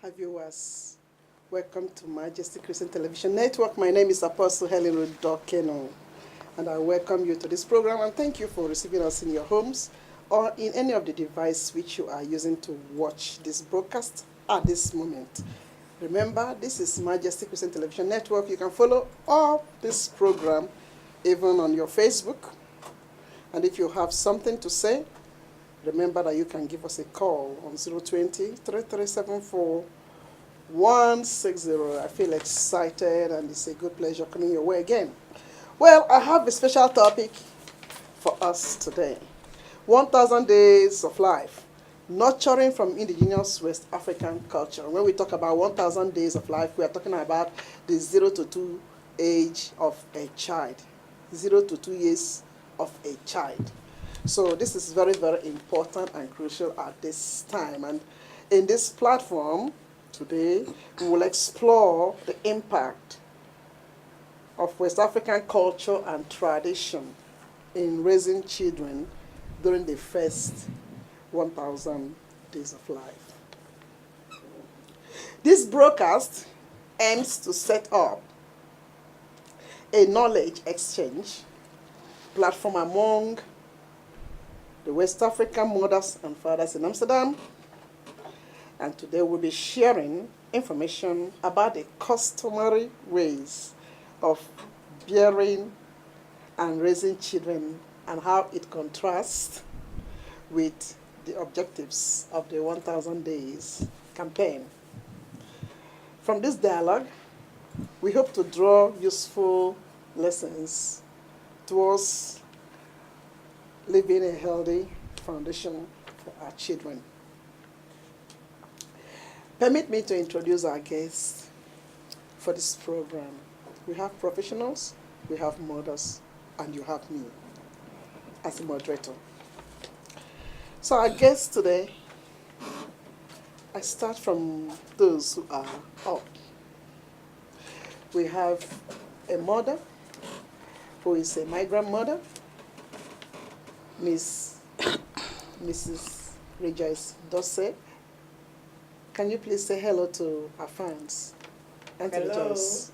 Hi viewers, welcome to Majesty Christian Television Network. My name is Apostle Helen Rodokeno, and I welcome you to this program and thank you for receiving us in your homes or in any of the devices which you are using to watch this broadcast at this moment. Remember, this is Majesty Christian Television Network. You can follow all this program even on your Facebook. And if you have something to say, remember that you can give us a call on 020-3374-160. I feel excited and it's a good pleasure coming your way again. Well, I have a special topic for us today. 1,000 Days of Life, Nurturing from Indigenous West African Culture. When we talk about 1,000 Days of Life, we are talking about the 0 to 2 age of a child. 0 to 2 years of a child. So this is very, very important and crucial at this time. And in this platform today, we will explore the impact of West African culture and tradition in raising children during the first 1,000 days of life. This broadcast aims to set up a knowledge exchange platform among the West African mothers and fathers in Amsterdam. And today we'll be sharing information about the customary ways of bearing and raising children and how it contrasts with the objectives of the 1,000 Days campaign. From this dialogue, we hope to draw useful lessons towards leaving a healthy foundation for our children. Permit me to introduce our guests for this program. We have professionals, we have mothers, and you have me as a moderator. So our guests today, I start from those who are up. We have a mother who is a migrant mother, Mrs. Rejoice Dose. Can you please say hello to our fans? Auntie Hello. Rejoice,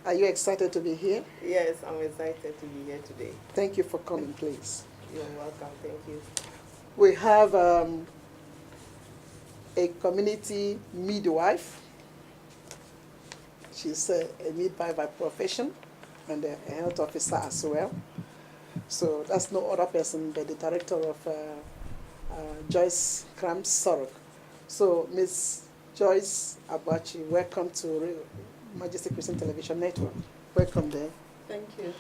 are you excited to be here? Yes, I'm excited to be here today. Thank you for coming, please. You're welcome. Thank you. We have a community midwife. She's a midwife by profession and a health officer as well. So that's no other person but the director of Joyce Krams Sorok. So Ms. Joyce Abachi, welcome to Majesty Christian Television Network. Welcome there. Thank you.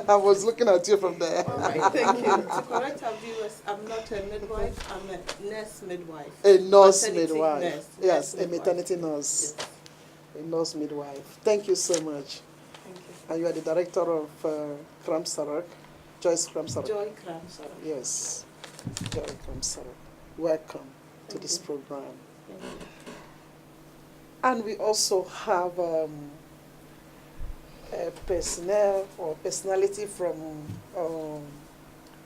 I was looking at you from there. All right, thank you. To correct our viewers, I'm not a midwife, I'm a nurse midwife. A nurse Maternity midwife. nurse. Yes, Nurse a maternity nurse. Yes. A nurse midwife. Thank you so much. Thank you. And you are the director of Krams Sorok, Joyce Krams Sorok. Joy Krams. Yes, Joy Krams Sorok. Welcome to Thank this you. program. Thank you. And we also have a personnel or personality from,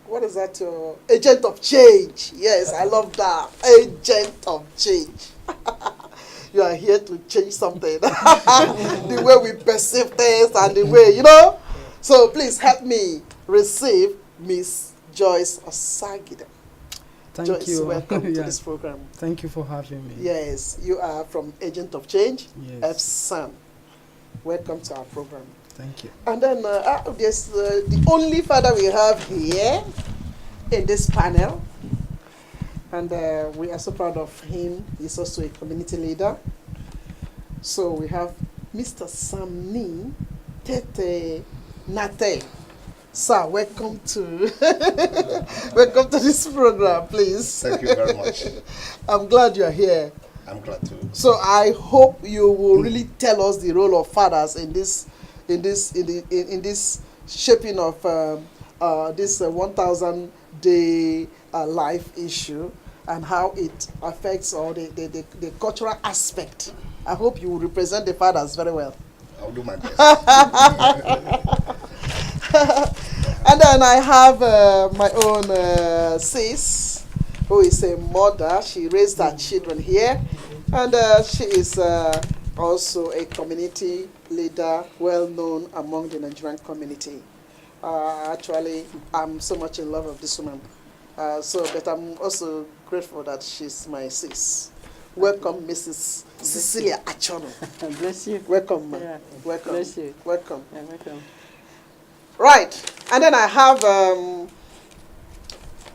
what is that? Agent of Change. Yes, I love that. Agent of Change. You are here to change something. The way we perceive things and the way, So please help me receive Miss Joyce Osagida. Thank Joyce, you. welcome to this program. Thank you for having me. Yes, you are from Agent of Change, Yes. FSAN. Welcome to our program. Thank you. And then there's the only father we have here in this panel. And we are so proud of him. He's also a community leader. So we have Mr. Samni Tete Nate. Sir, welcome to welcome to this program, please. Thank you very much. I'm glad you're here. I'm glad to. So I hope you will really tell us the role of fathers in this shaping of this 1,000 day life issue and how it affects all the cultural aspect. I hope you will represent the fathers very well. I'll do my best. And then I have my own sis, who is a mother. She raised her children here And she is also a community leader, well known among the Nigerian community. Actually, I'm so much in love with this woman. But I'm also grateful that she's my sis. Welcome, Mrs. Cecilia Achono. Bless you. Welcome, ma. Yeah. Welcome. Bless you. Welcome. Yeah, welcome. Right. And then I have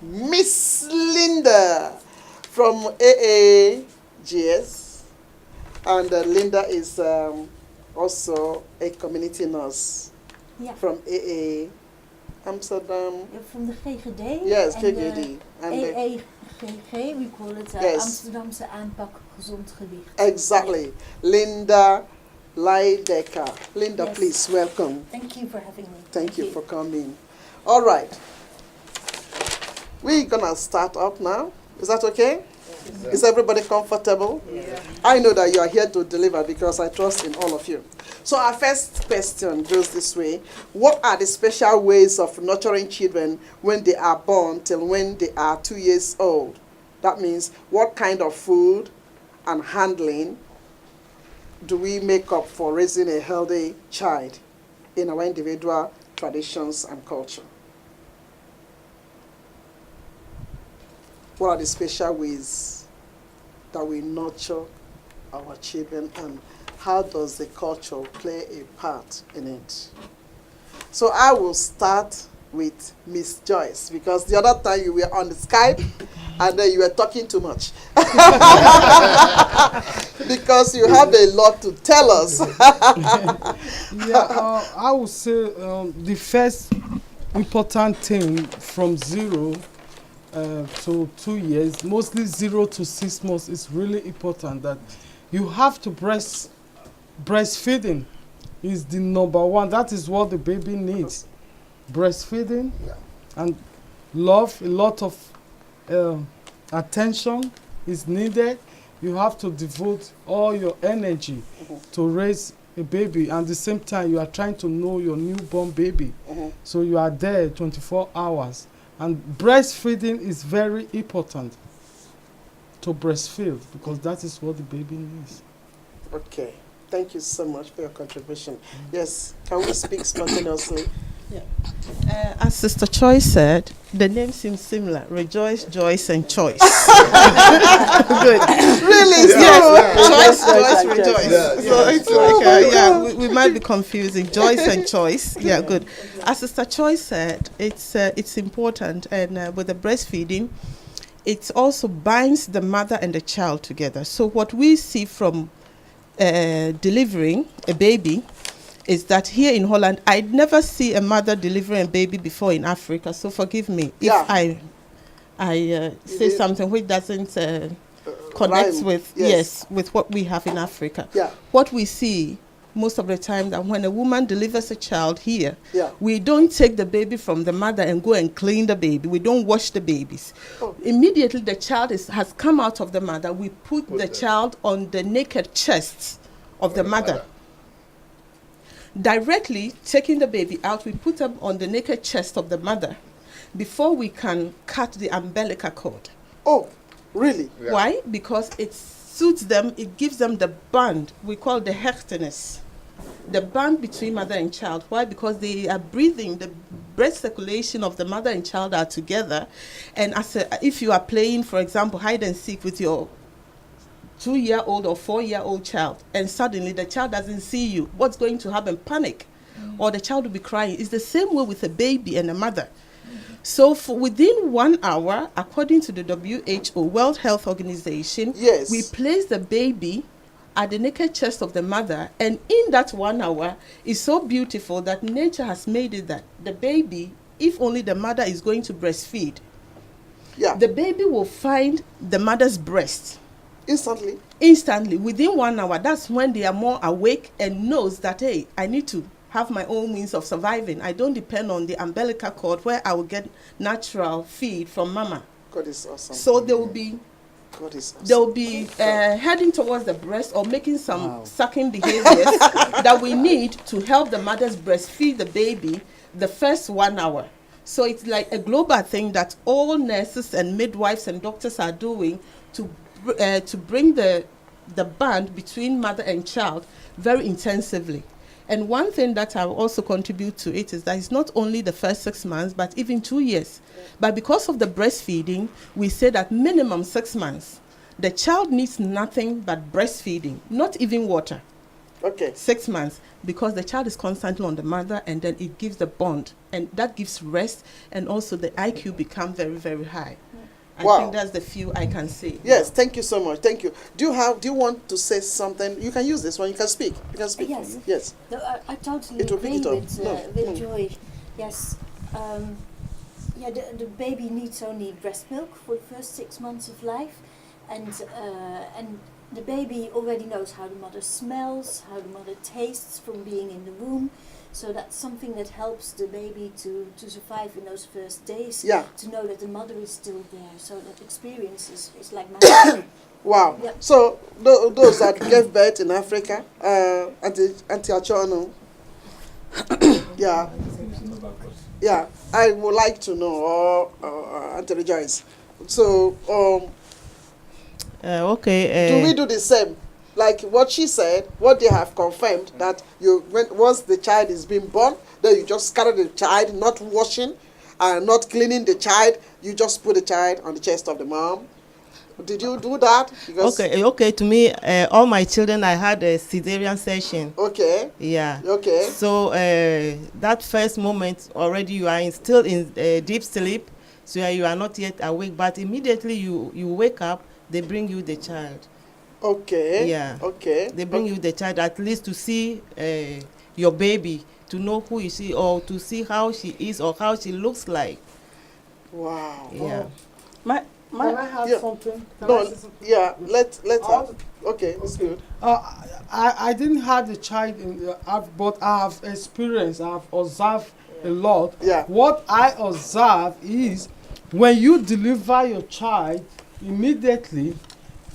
Miss Linda from AAGS. And Linda is also a community nurse from AA Amsterdam. From the GGD. Yes, and GGD. And EEGG, we call it yes. Amsterdamse aanpak gezond gewicht. Exactly. Linda Leidecker. Linda, Yes. please, welcome. Thank you for having me. Thank you for coming. All right. We're going to start up now. Is that okay? Yeah. Is everybody comfortable? Yeah. I know that you are here to deliver because I trust in all of you. So our first question goes this way. What are the special ways of nurturing children when they are born till when they are 2 years old? That means what kind of food and handling do we make up for raising a healthy child in our individual traditions and culture? What are the special ways that we nurture our children, and how does the culture play a part in it? So I will start with Miss Joyce, because the other time you were on the Skype and then you were talking too much. Because you have a lot to tell us. I would say the first important thing from 0 to 2 years, mostly 0 to 6 months, is really important that you have to breastfeeding is the number one. That is what the baby needs. Breastfeeding and love, a lot of attention is needed. You have to devote all your energy to raise a baby, and at the same time you are trying to know your newborn baby. So you are there 24 hours. And breastfeeding is very important to breastfeed, because that is what the baby needs. Okay. Thank you so much for your contribution. Yes, can we speak spontaneously? Yeah. As Sister Choi said, the name seems similar. Rejoice, Joyce, and Choice. Good. Really? Yes. Yeah. Choice, Rejoice. Yeah. So it's like, we might be confusing. Joyce and Choice. Yeah, good. As Sister Choi said, it's important, and with the breastfeeding, it also binds the mother and the child together. So what we see from delivering a baby is that here in Holland, I'd never see a mother delivering a baby before in Africa. So forgive me if I say something which doesn't connect rhyme. with with what we have in Africa. Yeah. What we see most of the time, that when a woman delivers a child here, Yeah. we don't take the baby from the mother and go and clean the baby. We don't wash the babies. Oh. Immediately the child has come out of the mother, we put the child on the naked chest of the mother. Directly taking the baby out, we put them on the naked chest of the mother before we can cut the umbilical cord. Oh, really? Yeah. Why? Because it suits them, it gives them the bond we call the hectiness, the bond between mother and child. Why? Because they are breathing, the breath circulation of the mother and child are together. And if you are playing, for example, hide and seek with your 2-year-old or 4-year-old child, and suddenly the child doesn't see you, what's going to happen? Panic. Or the child will be crying. It's the same way with a baby and a mother. So within 1 hour, according to the WHO, World Health Organization, Yes. we place the baby at the naked chest of the mother, and in that 1 hour is so beautiful that nature has made it that the baby, if only the mother is going to breastfeed, the baby will find the mother's breast. Instantly, within 1 hour. That's when they are more awake and knows that, hey, I need to have my own means of surviving. I don't depend on the umbilical cord where I will get natural feed from mama. God is awesome. So they will be God is awesome. they will be heading towards the breast or making some sucking behaviors that we need to help the mothers breastfeed the baby the first 1 hour. So it's like a global thing that all nurses and midwives and doctors are doing to bring the the bond between mother and child very intensively. And one thing that I will also contribute to it is that it's not only the first 6 months, but even 2 years. But because of the breastfeeding, we say that minimum 6 months, the child needs nothing but breastfeeding, not even water. Okay. 6 months, because the child is constantly on the mother, and then it gives the bond, and that gives rest, and also the IQ become very, very high. I Wow. think that's the few I can say. Yes, thank you so much. Thank you. Do you want to say something? You can use this one. You can speak. You can speak. Yes. Yes. No, I totally It will agree pick it up. with, No. with Joy. Yes. Yeah, the baby needs only breast milk for the first 6 months of life, and the baby already knows how the mother smells, how the mother tastes from being in the womb. So that's something that helps the baby to survive in those first days. Yeah. To know that the mother is still there. So that experience is like magic. Wow. Yeah. So those that gave birth in Africa, Auntie Achono, yeah, yeah, I would like to know, or Auntie Rejoice. So, do we do the same? Like what she said, what they have confirmed, that once the child is being born, then you just carry the child, not washing, not cleaning the child. You just put the child on the chest of the mom. Did you do that? Because Okay. To me, all my children, I had a cesarean session. Okay. Yeah. Okay. So that first moment, already you are still in deep sleep, so you are not yet awake. But immediately you wake up, they bring you the child. Okay. Yeah. Okay. They bring you the child at least to see your baby, to know who is she, or to see how she is or how she looks like. Wow. Yeah. Can I have Yeah. something? Can I No. say something? Yeah. Let I her. Okay. It's good. I didn't have the child in the app, but I have experienced, I have observed a lot. Yeah. What I observe is when you deliver your child immediately,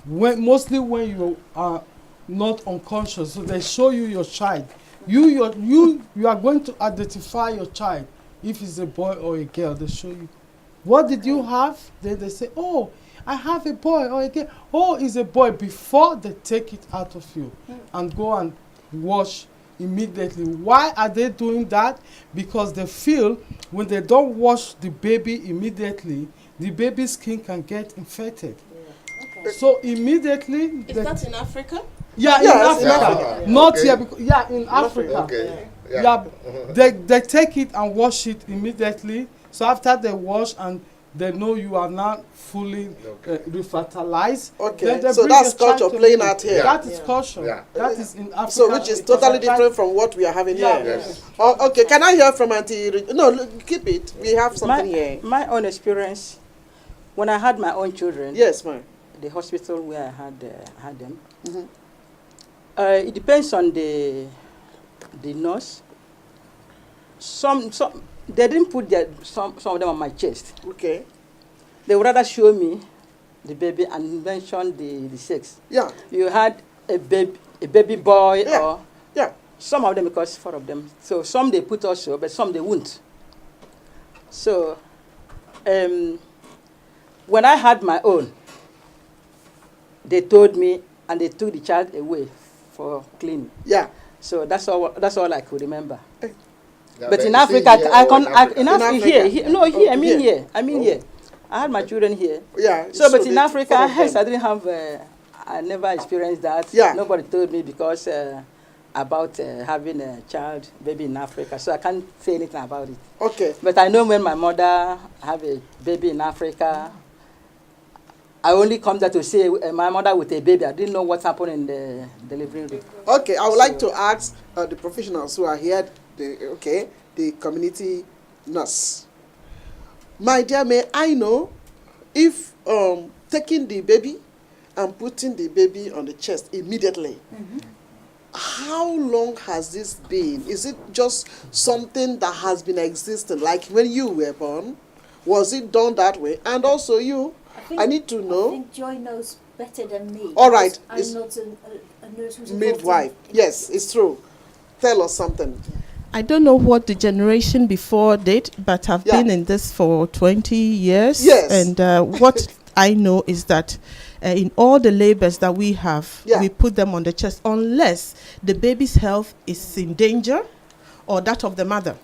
mostly when you are not unconscious, so they show you your child. You are going to identify your child. If it's a boy or a girl, they show you. What did you have? Then they say, oh, I have a boy or a girl. Oh, it's a boy, before they take it out of you and go and wash immediately. Why are they doing that? Because they feel when they don't wash the baby immediately, the baby's skin can get infected. So immediately, Is that in Africa? yeah, Yes, in in Africa, Africa. not Okay. here, because in Africa, Okay. yeah, they take it and wash it immediately. So after they wash and they know you are not fully refertilized. Okay, then they so bring that's the child culture to playing you. out here. That is culture. Yeah. That is in Africa. So which is because totally of that- different from what we are having Yeah. here. Yes. Oh, okay, can I hear from Auntie? No, look, keep it. We have something here. My own experience, when I had my own children, Yes, ma'am. the hospital where I had them, Mhm. it depends on the nurse. Some they didn't put some of them on my chest. Okay. They would rather show me the baby and mention the sex. Yeah. You had a baby boy, Yeah. or Yeah. some of them, because 4 of them. So some they put also, but some they won't. So when I had my own, they told me, and they took the child away for cleaning. Yeah. So that's all I could remember. Yeah, But in you see Africa, here I or can in Africa? In Africa. here. No, here. I mean Here. here. I mean here. I had my children here. Yeah. So, but in they- Africa, some of yes, them. I didn't have. I never experienced that. Yeah. Nobody told me because about having a child, baby in Africa. So I can't say anything about it. Okay. But I know when my mother have a baby in Africa, I only come there to see my mother with a baby. I didn't know what happened in the delivery room. Okay, I would like to ask the professionals who are here, the community nurse. My dear, may I know if taking the baby and putting the baby on the chest immediately, how long has this been? Is it just something that has been existing, like when you were born? Was it done that way? And also you, I need to I know, think Joy knows better than me. All right, because it's- I'm not a nurse who's involved midwife. in- Yes, it's true. Tell us something. I don't know what the generation before did, but I've Yeah. been in this for 20 years. Yes. And what I know is that in all the labors that we have, Yeah. we put them on the chest unless the baby's health is in danger or that of the mother.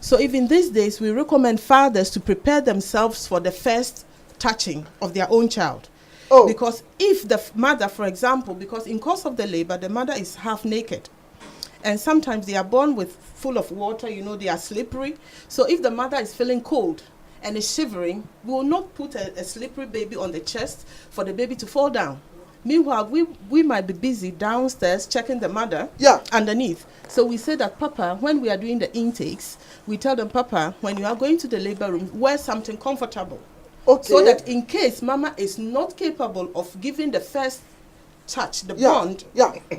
So even these days, we recommend fathers to prepare themselves for the first touching of their own child. Oh. Because if the mother, for example, because in course of the labor, the mother is half naked. And sometimes they are born with full of water, they are slippery. So if the mother is feeling cold and is shivering, we will not put a slippery baby on the chest for the baby to fall down. Meanwhile, we might be busy downstairs checking the mother underneath. So we say that, Papa, when we are doing the intakes, we tell them, Papa, when you are going to the labor room, wear something comfortable. Okay. So that in case Mama is not capable of giving the first touch, the bond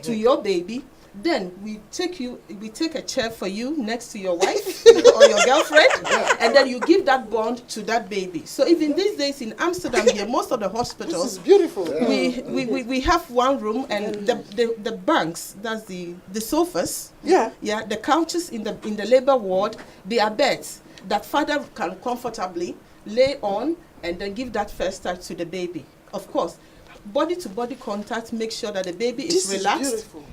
to your baby, then we take a chair for you next to your wife or your girlfriend, and then you give that bond to that baby. So even these days in Amsterdam here, most of the hospitals, this is beautiful. we have one room, and the bunks, that's the sofas, the couches in the labor ward, they are beds that father can comfortably lay on and then give that first touch to the baby. Of course, body to body contact, make sure that the baby is relaxed. Beautiful.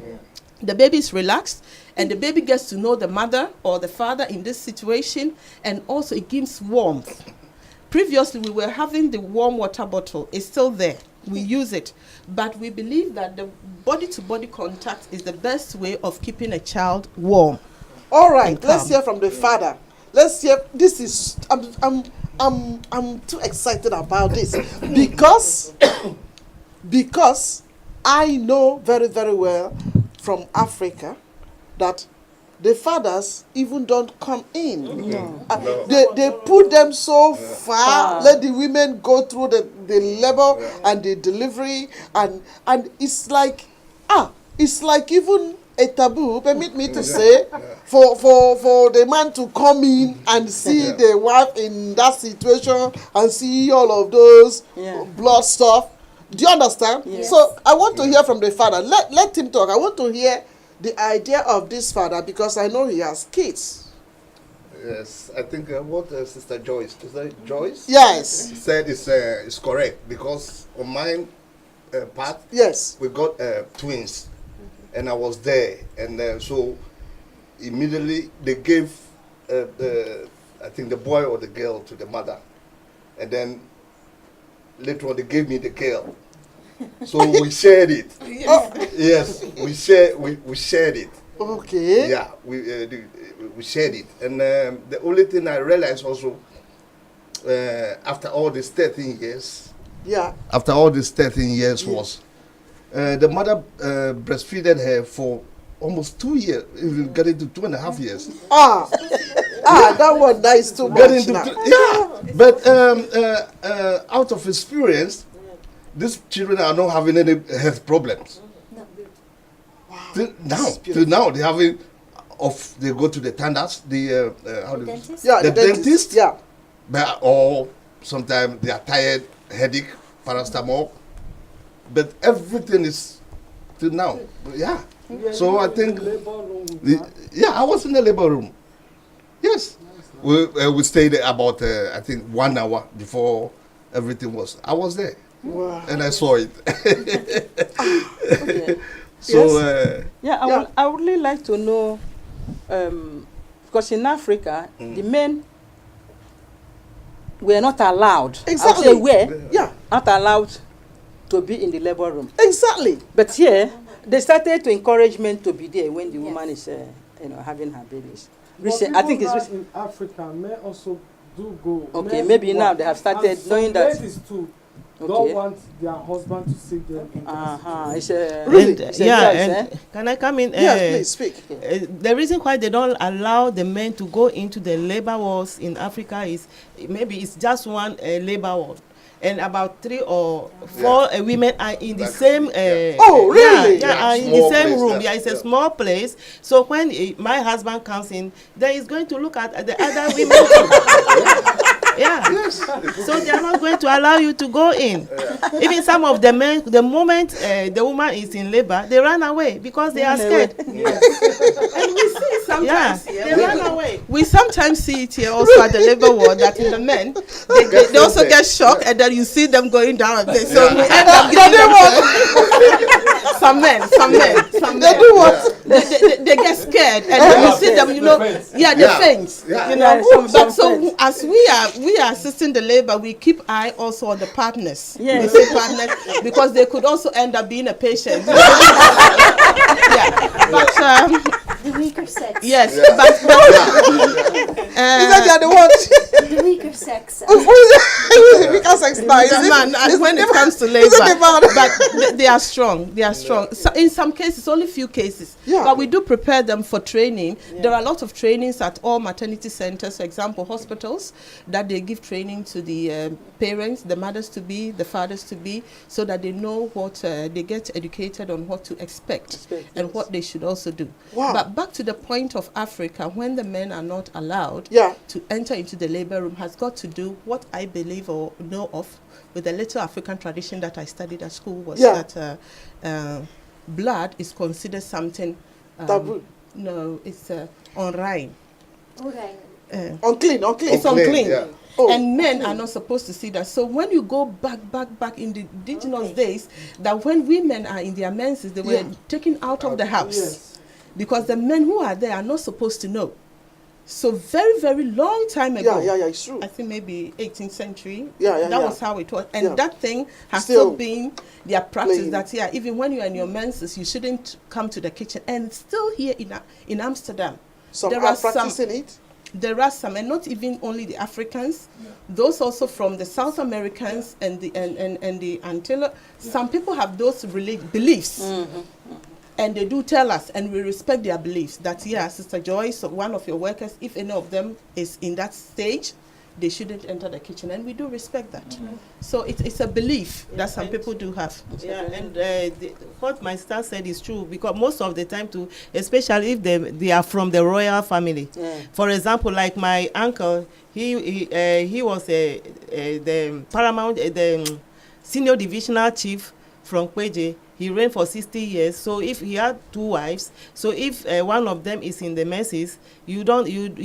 The baby is relaxed, and the baby gets to know the mother or the father in this situation, and also it gives warmth. Previously, we were having the warm water bottle. It's still there. We use it. But we believe that the body-to-body contact is the best way of keeping a child warm. All right, let's hear from the father. Let's hear. This is I'm too excited about this because I know very, very well from Africa that the fathers even don't come in. They put them so far, let the women go through the labor and the delivery, and it's like even a taboo, permit me to say, for the man to come in and see the wife in that situation and see all of those blood stuff. Do you understand? Yes. So I want to hear from the father. Let him talk. I want to hear the idea of this father because I know he has kids. Yes, I think what Sister Joyce, is that Joyce? Yes. Said is correct because on my part, Yes. we got twins, and I was there, and so immediately they gave I think the boy or the girl to the mother, and then later on they gave me the girl. So we shared it. Yes, we shared it. Okay. Yeah, we shared it, and the only thing I realized also after all these 13 years. Yeah. After all these 13 years was the mother breastfeeded her for almost 2 years, even getting to 2.5 years. That one is too much now. But out of experience, these children are not having any health problems. No. Till now, they having they go to the tandas, the Dentist? Yeah, the dentist. Yeah. But or sometimes they are tired, headache, paracetamol. But everything is till now. Yeah. So I think I was in the labor room. Yes. We stayed there about I think 1 hour before everything was. I was there. Wow. And I saw it. Okay. So I would really like to know, because in Africa, the men were not allowed. Exactly. I would say Yeah. not allowed to be in the labor room. Exactly. But here, they started to encourage men to be there when the woman is, having her babies. Recent, I think it's recent. in Africa, men also do go. Okay, Men maybe do now work. they have started And some knowing that. ladies too Okay. don't want their husband to see them. In It's a Really? it's a choice, Can I come in? Yes, please speak. The reason why they don't allow the men to go into the labor wars in Africa is maybe it's just one labor ward, and about 3 or 4 women are in the same. Oh, really? Yeah, in the Small same place, room. yeah. Yeah, it's a small place. So when my husband comes in, then he's going to look at the other women. Too. Yeah. Yes. So they are not going to allow you to go in. Even some of the men, the moment the woman is in labor, they run away because they are scared. And we see sometimes They run away. we sometimes see it here also at the labor ward that in the men they also get shocked and then you see them going down a bit. So we end up giving them some men. They do what? They get scared and then you see them, you know, they faint. Yeah. You know, Some but so faint. as we are assisting the labor, we keep eye also on the partners. Yes. We say partners because they could also end up being a patient. But The weaker sex. yes, Yeah. but Is that the other one? The weaker sex. Who is it? Because sex now. Is the it? man, when it comes to Is labor, it the man? but they are strong. They are strong. So in some cases, only few cases. Yeah. But we do prepare them for training. There are a lot of trainings at all maternity centers, for example, hospitals, that they give training to the parents, the mothers to be, the fathers to be, so that they know what they get educated on what to expect and what they should also do. Wow. But back to the point of Africa, when the men are not allowed Yeah. to enter into the labor room, has got to do what I believe or know of with the little African tradition that I studied at school was Yeah. that blood is considered something Taboo. No, it's unrein. Alright. Unclean. It's unclean. Yeah. Oh. And men are not supposed to see that. So when you go back in the indigenous days, that when women are in their menses, they were taken out of the house. Yes. Because the men who are there are not supposed to know. So very, very long time ago, Yeah, it's true. I think maybe 18th century, Yeah, that was how it was. And Yeah. that thing has Still still been their practice playing. that, even when you're in your menses, you shouldn't come to the kitchen. And it's still here in Amsterdam. Some there are are some- practicing it. There are some, and not even only the Africans, those also from the South Americans and the Antilles. Some people have those beliefs. And they do tell us, and we respect their beliefs, that, Sister Joyce, one of your workers, if any of them is in that stage, they shouldn't enter the kitchen, and we do respect that. So it's a belief that some people do have. Yeah, and what my sister said is true, because most of the time too, especially if they are from the royal family. For example, like my uncle, he was the paramount, the senior divisional chief from Kweje. He reigned for 60 years. So if he had 2 wives, so if one of them is in the messes, you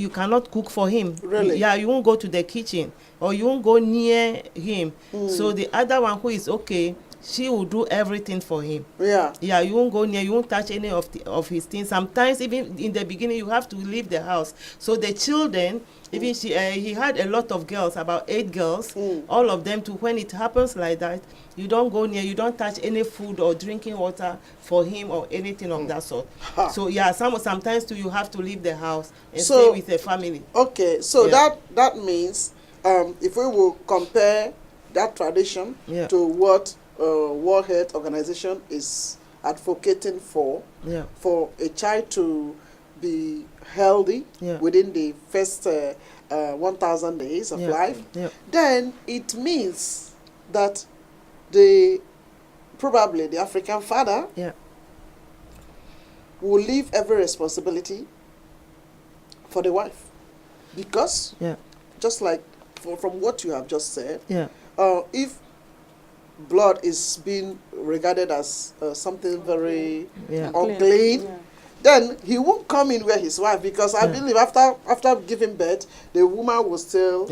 cannot cook for him. Really? You won't go to the kitchen, or you won't go near him. So the other one who is okay, she will do everything for him. Yeah. You won't go near, you won't touch any of his things. Sometimes even in the beginning you have to leave the house. So the children, even he had a lot of girls, about 8 girls, all of them too. When it happens like that, you don't go near, you don't touch any food or drinking water for him or anything of that sort. So sometimes too you have to leave the house and stay with the family. Okay, so that means if we will compare that tradition to what World Health Organization is advocating for a child to be healthy within the first 1,000 days of life, then it means that probably the African father will leave every responsibility for the wife, because just like from what you have just said, if blood is being regarded as something very unclean, then he won't come in where his wife, because I believe after giving birth, the woman will still,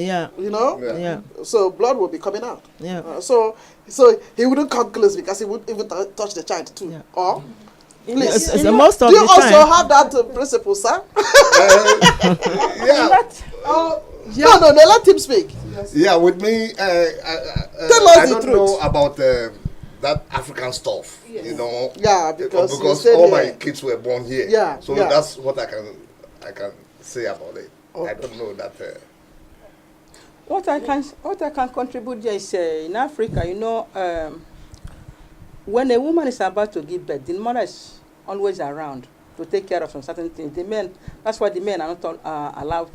so blood will be coming out. So he wouldn't come close, because he wouldn't even touch the child too. Or please, Most of do you the also time, have that principle, sir? Yeah. No, let him speak. Yeah, with me, Tell us I the don't truth. know about that African stuff, you know. Yeah, because you because stayed all here. my kids were born here. Yeah, So yeah. that's what I can say about it. I don't know that. What I can contribute here is in Africa, when a woman is about to give birth, the mother is always around to take care of some certain things. That's why the men are not allowed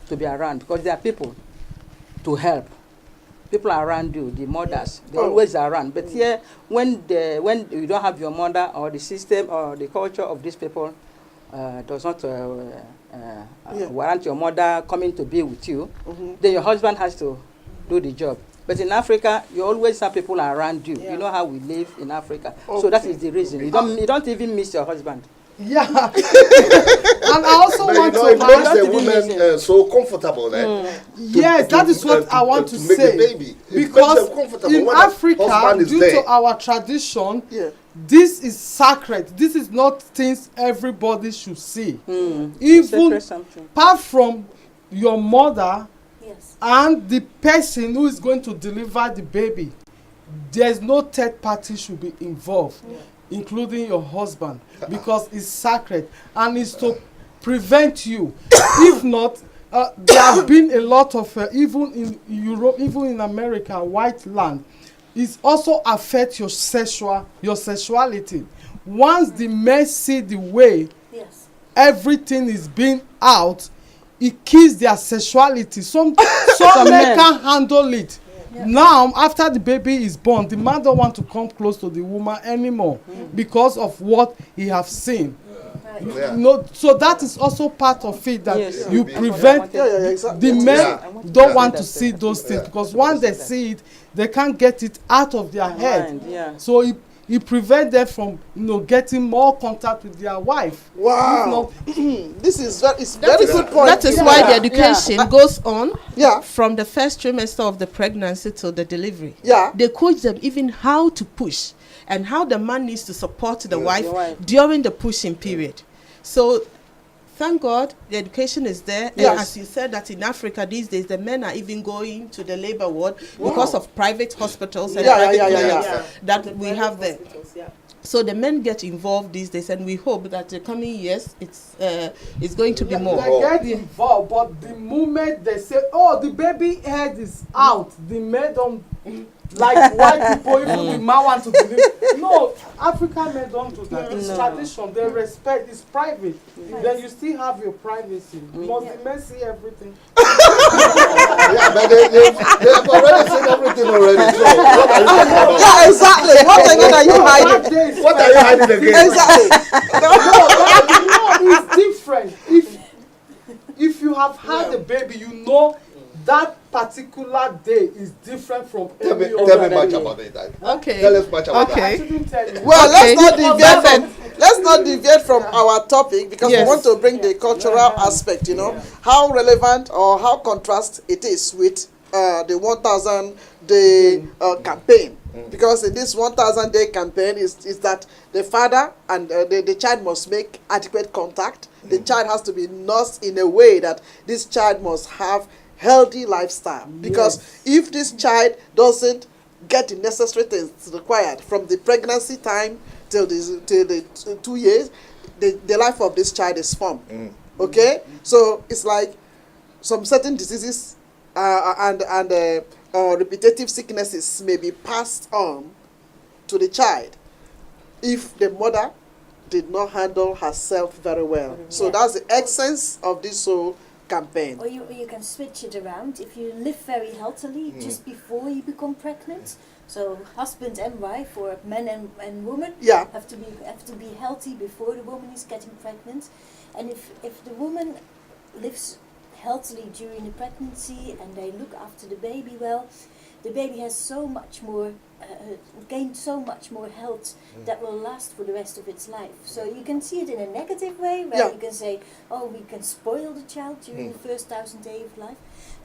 to be around, because there are people to help. People are around you, the mothers, they're always around. But here, when you don't have your mother or the system or the culture of these people, does not warrant your mother coming to be with you, then your husband has to do the job. But in Africa, you always have people around you. You know how we live in Africa. So that is the reason. You don't even miss your husband. Yeah. And I also But want you know, to it makes add, the women so comfortable. yes, that is what I want to make the say. baby. It makes Because them comfortable in when the Africa, husband is due there. to our tradition, Yeah. this is sacred. This is not things everybody should see. Even Sacred something. apart from your mother Yes. and the person who is going to deliver the baby, there's no third party should be involved, including your husband, because it's sacred and it's to prevent you. If not, there have been a lot of even in Europe, even in America, white land, it also affects your sexuality. Once the men see the way Yes. everything is being out, it kills their sexuality. Some men men can't handle it. Now, after the baby is born, the man don't want to come close to the woman anymore because of what he have seen. Yeah. No, so that is also part of it, that Yes. you prevent exactly. the men Yeah. don't want to see those things, because once they see it, they can't get it out of their head. Mind, yeah. So it prevents them from getting more contact with their wife. Wow. If not, This is very good point. That is why the education goes on Yeah. from the first trimester of the pregnancy till the delivery. Yeah. They coach them even how to push and how the man needs to support the wife wife. during the pushing period. So thank God the education is there. Yes. And as you said that in Africa these days, the men are even going to the labor ward because of private hospitals and private clinics that we have there. So the men get involved these days, and we hope that the coming years it's going to be more. they get involved, but the moment they say, "Oh, the baby head is out," the men don't like white people. Even the man want to believe. No, African men don't do that. It's tradition. They respect. It's private. Then you still have your privacy. Must the men see everything? Yeah, but they have already seen everything already. So what are you talking about? Yeah, exactly. What again are you hiding? What are you hiding again? Exactly. No, it's different. If you have had a baby, you know that particular day is different from Tell me any other much day. about it. Okay. Tell us much about I Okay. shouldn't tell you. Well, Okay. let's not deviate from our topic, because we Yes. want to bring the cultural aspect, how relevant or how contrast it is with the 1,000 day campaign. Because in this 1,000 day campaign is that the father and the child must make adequate contact. The child has to be nursed in a way that this child must have healthy lifestyle. Because if this child doesn't get the necessary things required from the pregnancy time till the 2 years, the life of this child is formed. Okay, so it's like some certain diseases and repetitive sicknesses may be passed on to the child if the mother did not handle herself very well. So that's the essence of this whole campaign. Or you can switch it around. If you live very healthily just before you become pregnant, so husband and wife, or men and women, Yeah. have to be healthy before the woman is getting pregnant. And if the woman lives healthily during the pregnancy and they look after the baby well, the baby has so much more gained so much more health that will last for the rest of its life. So you can see it in a negative way, where you can say, oh, we can spoil the child during the first 1,000 days of life,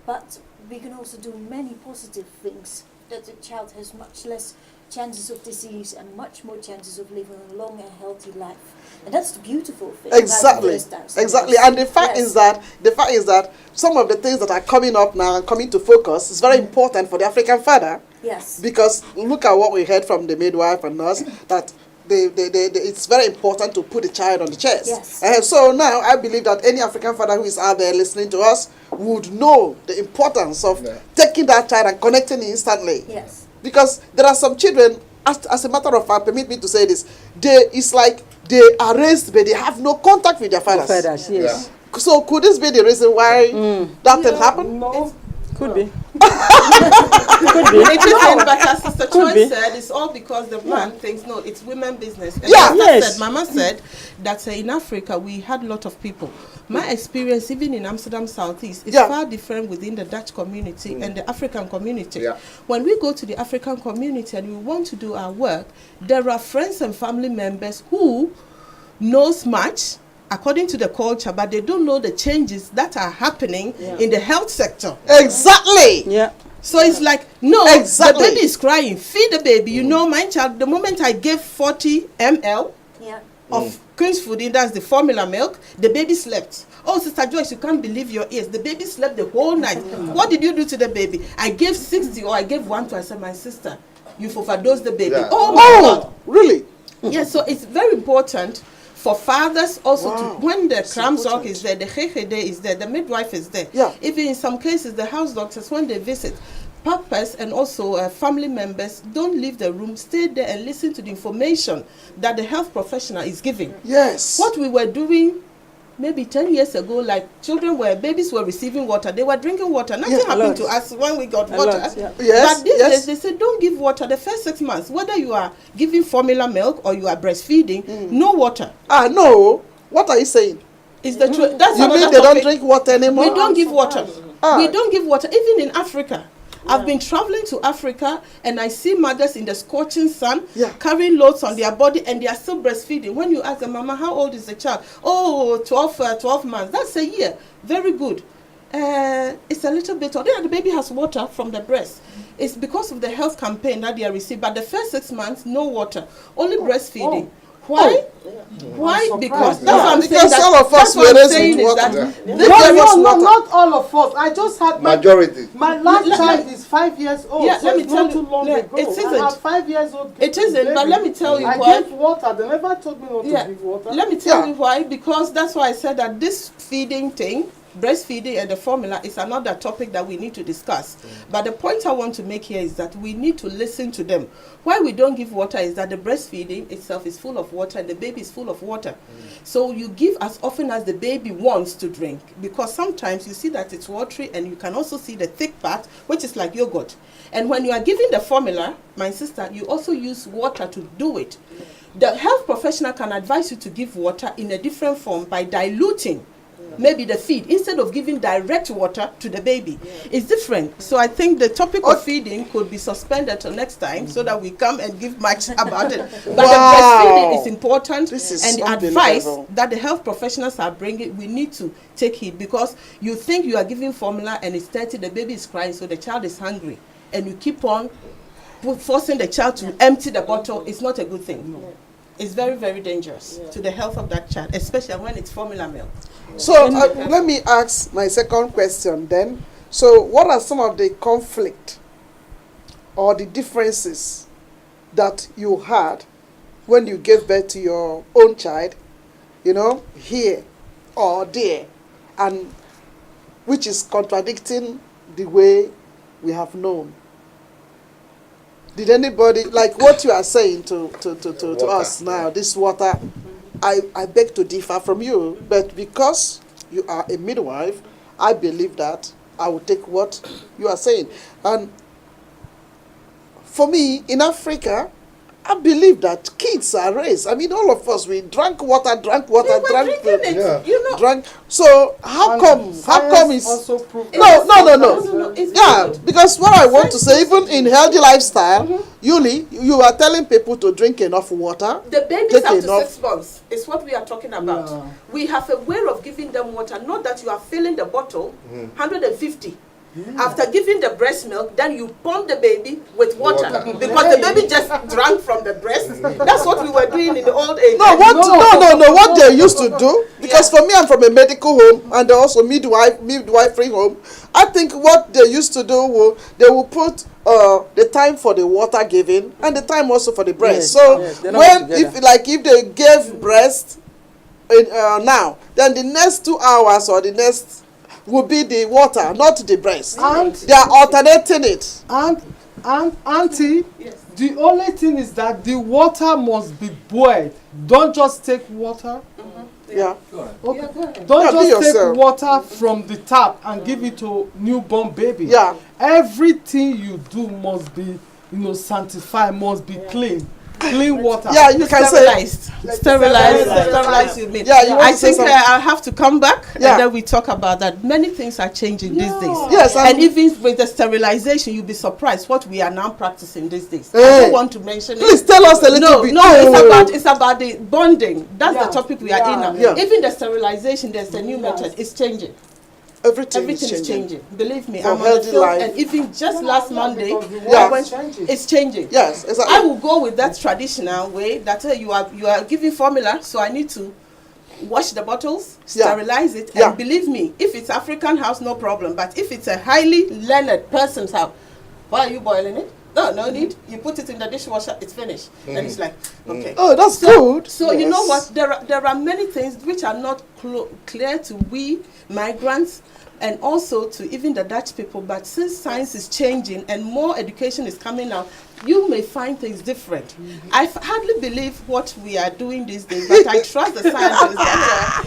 but we can also do many positive things, that the child has much less chances of disease and much more chances of living a long and healthy life. And that's the beautiful thing. Exactly. About the first 1,000 Exactly. days. And the fact is that some of the things that are coming up now and coming to focus is very important for the African father. Yes. Because look at what we heard from the midwife and nurse, that it's very important to put the child on the chest. Yes. And so now I believe that any African father who is out there listening to us would know the importance of taking that child and connecting instantly. Yes. Because there are some children, as a matter of fact, permit me to say this, it's like they are raised but they have no contact with their fathers. Yes. Yeah. So could this be the reason why that thing happened? No. Could be. It isn't, but as Sister Choi baby. said it's all because the man thinks no, it's women business. And Yeah. Yes. Mama said that in Africa we had a lot of people. My experience, even in Amsterdam Southeast, is far different within the Dutch community and the African community. Yeah. When we go to the African community and we want to do our work, there are friends and family members who knows much according to the culture, but they don't know the changes that are happening in the health sector. Exactly. Yeah. So it's like, no, Exactly. the baby is crying, feed the baby. You know, my child, the moment I gave 40 ml of Queen's food, that's the formula milk, the baby slept. Oh, Sister Joyce, you can't believe your ears. The baby slept the whole night. What did you do to the baby? I gave 60 or I gave 1 to, I said, my sister, you've overdosed the baby. Yeah. Oh my God. Really? Yes, so it's very important for fathers also to, when the It's Kramzorg important. is there, the GGD is there, the midwife is there. Yeah. Even in some cases, the house doctors, when they visit, papas and also family members don't leave the room, stay there and listen to the information that the health professional is giving. Yes. What we were doing maybe 10 years ago, like babies were receiving water, they were drinking water. Nothing happened to us when we got water. Yes, But these yes. days, they say don't give water the first 6 months, whether you are giving formula milk or you are breastfeeding, no water. No. What are you saying? Is the truth? That's You another mean they don't topic. drink water anymore? We don't give water. Ah. We don't give water, even in Africa. I've been traveling to Africa and I see mothers in the scorching sun carrying loads on their body and they are still breastfeeding. When you ask them, Mama, how old is the child? Oh, 12 months. That's a year. Very good. It's a little bit, the baby has water from the breast. It's because of the health campaign that they are receiving. But the first 6 months, no water. Only breastfeeding. Why? Why? Because that's what I'm saying. Because all of us were raised with water. Not all of us. I just had majority. My last child is 5 years old. Yeah, so let me it's tell not you, too long yeah, ago. it I isn't. have 5 years old. It isn't, but let me tell you I why. gave water. They never told me not to give water. Let me tell you why. Because that's why I said that this feeding thing, breastfeeding and the formula, is another topic that we need to discuss. But the point I want to make here is that we need to listen to them. Why we don't give water is that the breastfeeding itself is full of water and the baby is full of water. So you give as often as the baby wants to drink, because sometimes you see that it's watery and you can also see the thick part, which is like yogurt. And when you are giving the formula, my sister, you also use water to do it. The health professional can advise you to give water in a different form by diluting maybe the feed instead of giving direct water to the baby. It's different. So I think the topic of feeding could be suspended till next time so that we come and give much about it. But the breastfeeding is important, and the advice that the health professionals are bringing, we need to take heed, because you think you are giving formula and it's 30, the baby is crying, so the child is hungry, and you keep on forcing the child to empty the bottle. It's not a good thing. It's very, very dangerous to the health of that child, especially when it's formula milk. So let me ask my second question then. So what are some of the conflict or the differences that you had when you gave birth to your own child, here or there, and which is contradicting the way we have known? Did anybody, like what you are saying to us now, this water, I beg to differ from you, but because you are a midwife, I believe that I will take what you are saying. And for me, in Africa, I believe that kids are raised. I mean, all of us, we drank water, drank. So how come it's also proved no. Yeah, because what I want to say, even in healthy lifestyle, Yuli, you are telling people to drink enough water. The babies up to 6 months is what we are talking about. Yeah. We have a way of giving them water, not that you are filling the bottle 150. After giving the breast milk, then you pump the baby with water. Because the baby just drank from the breast. That's what we were doing in the old age. No, what they used to do, because for me, I'm from a medical home and also midwifery home. I think what they used to do, they will put the time for the water giving and the time also for the breast. If they gave breast now, then the next 2 hours or the next will be the water, not the breast. And they are alternating it. And auntie, the only thing is that the water must be boiled. Don't just take water. Okay. Don't just take water from the tap and give it to newborn baby. Yeah. Everything you do must be sanctified, must be clean water. Yeah, you can say. Sterilized, you mean? Yeah, you want I to say think something? I'll have to come back Yeah. and then we talk about that. Many things are changing these days. Yes, And even with the sterilization, you'll be surprised what we are now practicing these days. I Hey. don't want to mention Please it. tell us a little No, bit. no, Oh. it's about the bonding. That's the topic we are in now. Yeah. Even the sterilization, there's a new method. It's changing. Everything Everything is is changing. Believe me, For I'm on the healthy field, life. and even just last Monday, Yeah. it's changing. Yes, exactly. I will go with that traditional way that you are giving formula, so I need to wash the bottles, Yeah. sterilize it, Yeah. and believe me, if it's African house, no problem. But if it's a highly learned person's house, why are you boiling it? No need. You put it in the dishwasher, it's finished. And it's like, okay. Oh, that's good. So you know Yes. what? There are many things which are not clear to we migrants and also to even the Dutch people. But since science is changing and more education is coming out, you may find things different. I hardly believe what we are doing these days, but I trust the scientists.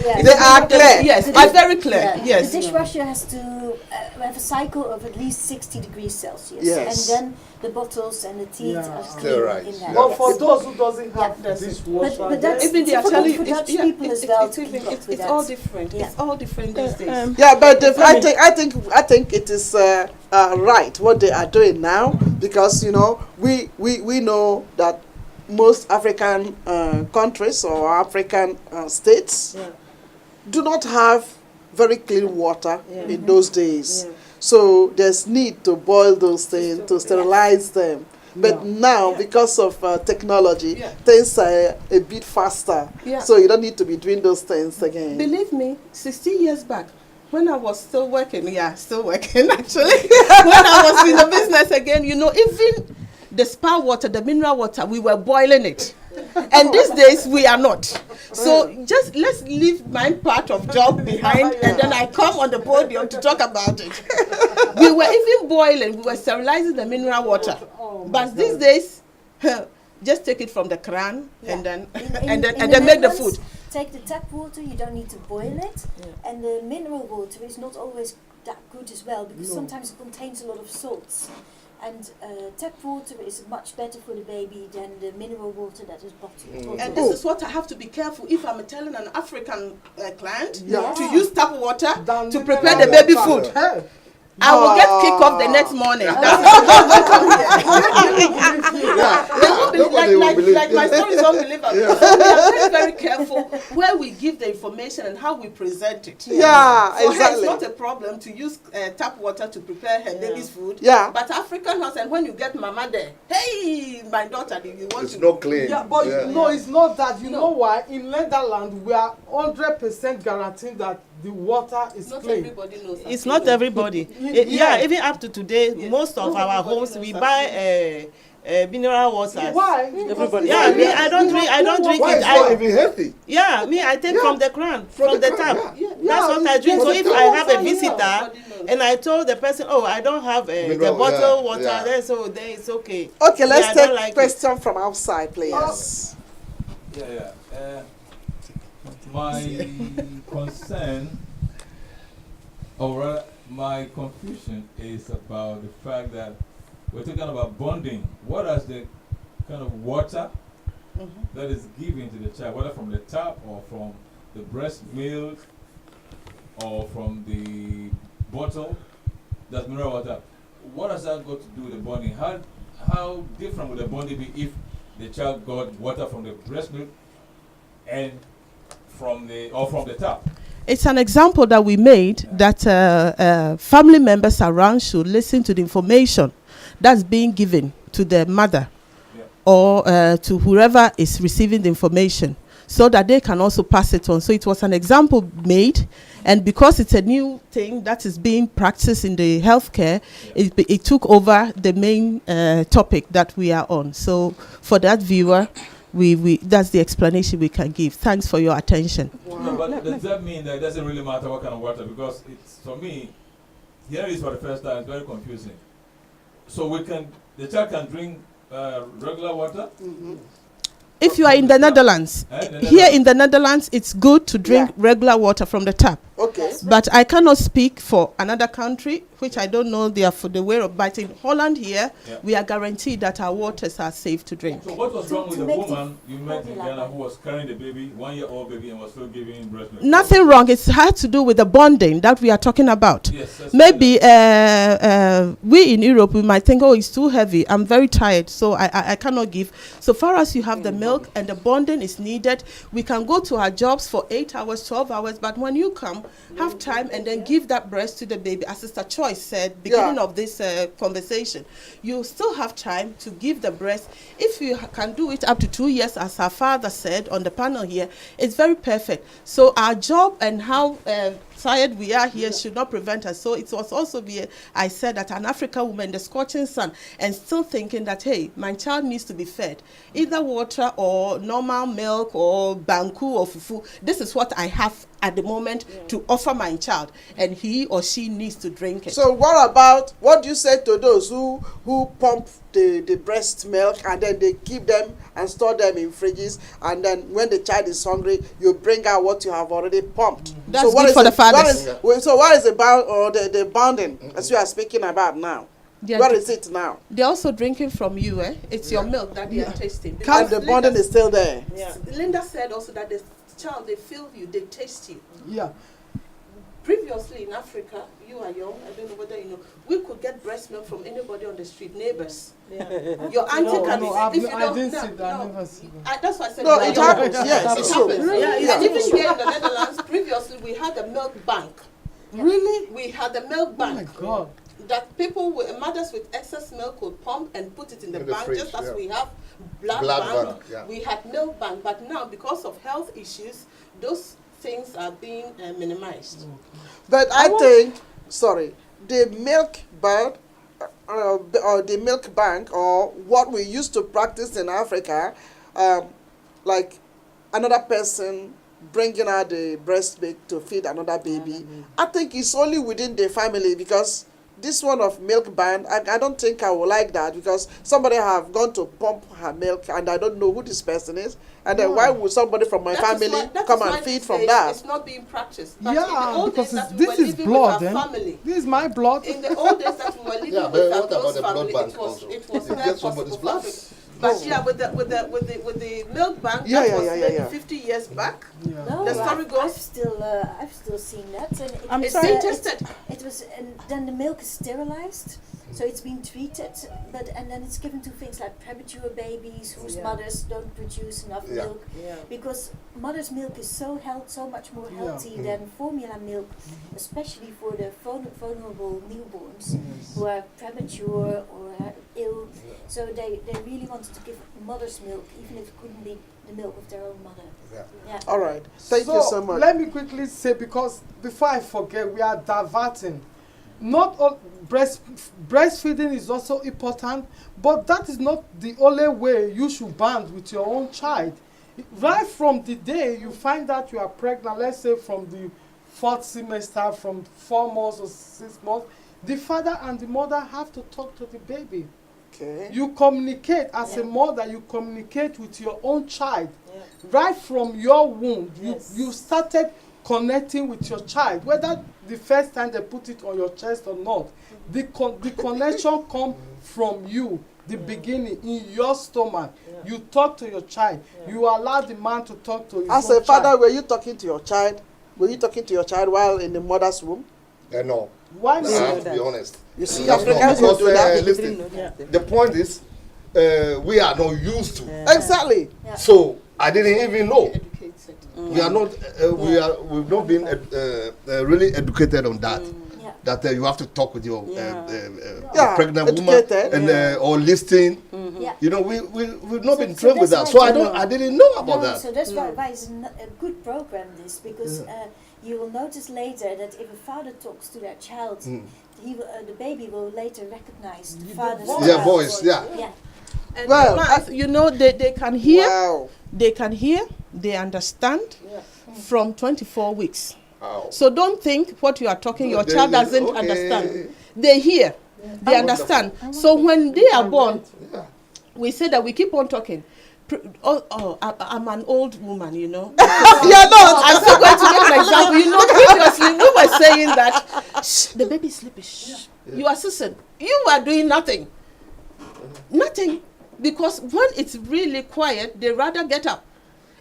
Yeah. They are clear. Yes, The it's dish- very clear. Yeah. Yes. The dishwasher has to have a cycle of at least 60 degrees Celsius. Yes. And then the bottles and the teeth Yeah. are Still clean right, in yeah. there. But Yes. for those who doesn't have Yeah. dishwasher, But that's Even they are difficult telling for you, Dutch people as well to keep up with it's that. all different. Yeah. It's all different these days. Yeah, but I think it is right what they are doing now, because we know that most African countries or African states do not have very clean water in those days. So there's need to boil those things, to sterilize them. But now, because of technology, things are a bit faster. Yeah. So you don't need to be doing those things again. Believe me, 16 years back, when I was still working actually, when I was in the business again, even the spa water, the mineral water, we were boiling it. And these days, we are not. So just let's leave my part of job behind, and then I come on the podium to talk about it. We were even boiling, we were sterilizing the mineral water. But these days, just take it from the crane and then In then the make the Netherlands, food. Take the tap water, you don't need to boil it. And the mineral water is not always that good as well, because sometimes it contains a lot of salts. And tap water is much better for the baby than the mineral water that is bottled. And this is what I have to be careful if I'm telling an African client Yeah. to use tap water Than to mineral prepare the baby water. food. Hey. I will get kicked off the next morning. That's don't come here. They won't believe, Nobody will believe. like my story is unbelievable. So we are very, very careful where we give the information and how we present it. Yeah, For her, exactly. it's not a problem to use tap water to prepare her baby's food. Yeah. But African house, and when you get mama there, hey, my daughter, do you want It's to? not clean. Yeah, but no, it's not that. You know why? In Netherlands, we are 100% guaranteeing that the water is Not clean. everybody knows. It's not everybody. Yeah. Even up to today, most of our homes we buy mineral water. Why? Everybody- Yeah, me, I don't drink Why it. it's not even healthy? I take from the crown, from the tap. That's what I drink. Yeah, So if from I the have a tap, visitor and I told the person, oh, I don't have the Mineral, bottled water, yeah. then it's okay. Okay, let's I don't take like it. question from outside, please. My concern, or rather, my confusion is about the fact that we're talking about bonding. What is the kind of water that is given to the child, whether from the tap or from the breast milk or from the bottle, that's mineral water? What has that got to do with the bonding? How different would the bonding be if the child got water from the breast milk and from the tap? It's an example that we made that family members around should listen to the information that's being given to the mother or to whoever is receiving the information, so that they can also pass it on. So it was an example made, and because it's a new thing that is being practiced in the healthcare, it took over the main topic that we are on. So for that viewer, we that's the explanation we can give. Thanks for your attention. No, but does that mean that it doesn't really matter what kind of water? Because it's, for me, hearing this for the first time, it's very confusing. So the child can drink regular water? If you are in the Netherlands, here in the Netherlands, it's good to drink regular water from the tap. Okay. But I cannot speak for another country which I don't know the way of, but in Holland here, Yeah. we are guaranteed that our waters are safe to drink. So what was wrong with To the make woman you met in formula. Ghana who was carrying the baby, 1-year-old baby, and was still giving breast milk? Nothing wrong. It had to do with the bonding that we are talking about. Yes, that's Maybe we in Europe, we might think, oh, it's too heavy. I'm very tired, so I cannot give. So far as you have the milk and the bonding is needed, we can go to our jobs for 8 hours, 12 hours. But when you come, have time and then give that breast to the baby. As Sister Choice said, beginning of this conversation, you still have time to give the breast. If you can do it up to 2 years, as our father said on the panel here, it's very perfect. So our job and how tired we are here should not prevent us. So it was also I said that an African woman, the scorching sun, and still thinking that, hey, my child needs to be fed either water or normal milk or banku or fufu. This is what I have at the moment to offer my child, and he or she needs to drink it. So what do you say to those who pump the breast milk and then they keep them and store them in fridges, and then when the child is hungry, you bring out what you have already pumped? That's so what good is for the what fathers. so what is the bonding as you are speaking about now? They are What dr- is it now? They're also drinking from you, eh? It's your milk that they are tasting. And Because the bonding is still there. Linda said also that the child, they feel you, they taste you. Yeah. Previously in Africa, you are young, I don't know whether you know, we could get breast milk from anybody on the street, neighbors. Your auntie can be I if you don't, didn't no, see that. I no. never see that. That's why I said No, we are it young. happens. Yes, It it's true. happens. Yeah, And even here in the Netherlands, previously we had a milk bank. Really? We had a milk Oh my bank. God. That mothers with excess milk could pump and put it in the In the bank, fridge, just as yeah. we have blood Blood bank. bank, yeah. We had milk bank, but now because of health issues, those things are being minimized. But I think, the milk bank, or the milk bank, or what we used to practice in Africa, like another person bringing out the breast milk to feed another baby, I think it's only within the family, because this one of milk ban, I don't think I would like that, because somebody have gone to pump her milk and I don't know who this person is, and then why would somebody from my family come and feed from that? It's not being practiced. But in the Yeah, old because days that we this were is living blood. with our Eh? family. This is my blood. In the old days that we were living Yeah, with but our what about close the blood family, bank it was also? it was You very get somebody's possible. blood. But yeah, with the milk bank, Yeah, that yeah, was yeah, maybe yeah. 50 years back. Yeah. No, The story goes- I've still seen that. And I'm It's sorry. being tested. It was, and then the milk is sterilized, so it's being treated, and then it's given to things like premature babies whose mothers don't produce enough Yeah. milk, because mother's milk is so much more Yeah. healthy than formula milk, especially for the vulnerable newborns who are premature or are ill. So they really wanted to give mother's milk, even if it couldn't be the milk of their own mother. Yeah. All right. Thank you so much. Let me quickly say, because before I forget, we are diverting. Not all breastfeeding is also important, but that is not the only way you should bond with your own child. Right from the day you find out you are pregnant, let's say from the 4th semester, from 4 months or 6 months, the father and the mother have to talk to the baby. Okay. You communicate as a mother, you communicate with your own child. Right from your womb, you started connecting with your child, whether the first time they put it on your chest or not. The connection comes from you, the beginning, in your stomach. You talk to your child. You allow the man to talk to his As own a father, child. were you talking to your child? Were you talking to your child while in the mother's womb? No. Why I not? have to be honest. You see, That's not Africans will because, do that. listen, the point is, we are not used to. Exactly. Yeah. So I didn't even know. Educated. We are not. We've not been really educated on that. Yeah. That you have to talk with your Yeah, pregnant educated. woman and or listen. Yeah. You know, we've not So- been so trained with that's that. So why I didn't know about No, that. so that's why it's a good program, this, because you will notice later that if a father talks to their child, the baby will later recognize the father's Yeah, voice. Yeah. Yeah. And Well, you know, they can hear, Wow. they understand from 24 weeks. Wow. So don't think what you are talking, your They- child they- doesn't okay. understand. They hear, they understand. So when they are born, Yeah. we say that we keep on talking. I'm an old woman, you know. Yeah, no. I'm still going to give an example. You know, previously we were saying that, shh, the baby is sleeping. Shh. You assistant, you are doing nothing. Nothing. Because when it's really quiet, they rather get up.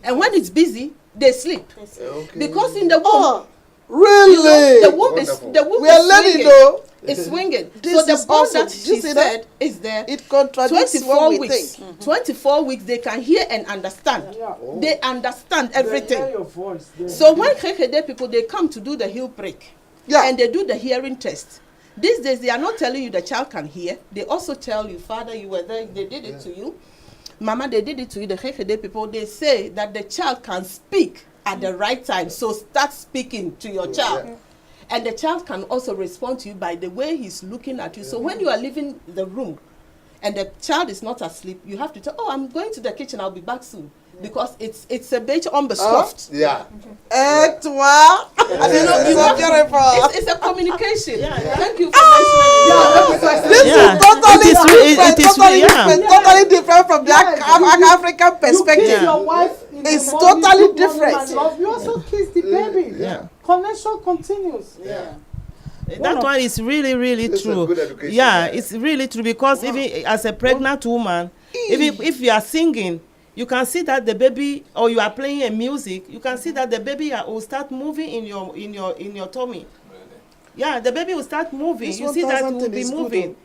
And when it's busy, they sleep. Okay. Because in the womb, Oh, really? the womb is We are learning swinging. though. It's swinging. This So the is bond awesome. that You she see that? said is there. It contradicts 24 what we weeks. think. 24 weeks, they can hear and understand. Yeah. They understand They hear everything. your voice. So when KKD people, they come to do the heel break. Yeah. And they do the hearing test. These days, they are not telling you the child can hear. They also tell you, Father, you were there, they did it to you. Mama, they did it to you. The KKD people, they say that the child can speak at the right time. So start speaking to your child. Yeah. And the child can also respond to you by the way he's looking at you. So when you are leaving the room and the child is not asleep, you have to tell, oh, I'm going to the kitchen, I'll be back soon. Because it's a bit unbesoft. Yeah. Toi. And you know, You it's have so to- beautiful. it's a communication. Yeah. Thank you for mentioning This Yeah. is totally It is different, it is totally yeah. different, totally different from the African You kiss perspective. your wife in It's the morning, totally good morning, different. my love. You also kiss the baby. Yeah. Connection continues. Yeah. That one is really, really It's a true. good education, Yeah, yeah. it's really true because even as a pregnant woman, even if you are singing, you can see that the baby, or you are playing a music, you can see that the baby will start moving in your tummy. Yeah, the baby will start moving. This You see that it 1,000 will thing be is good, moving.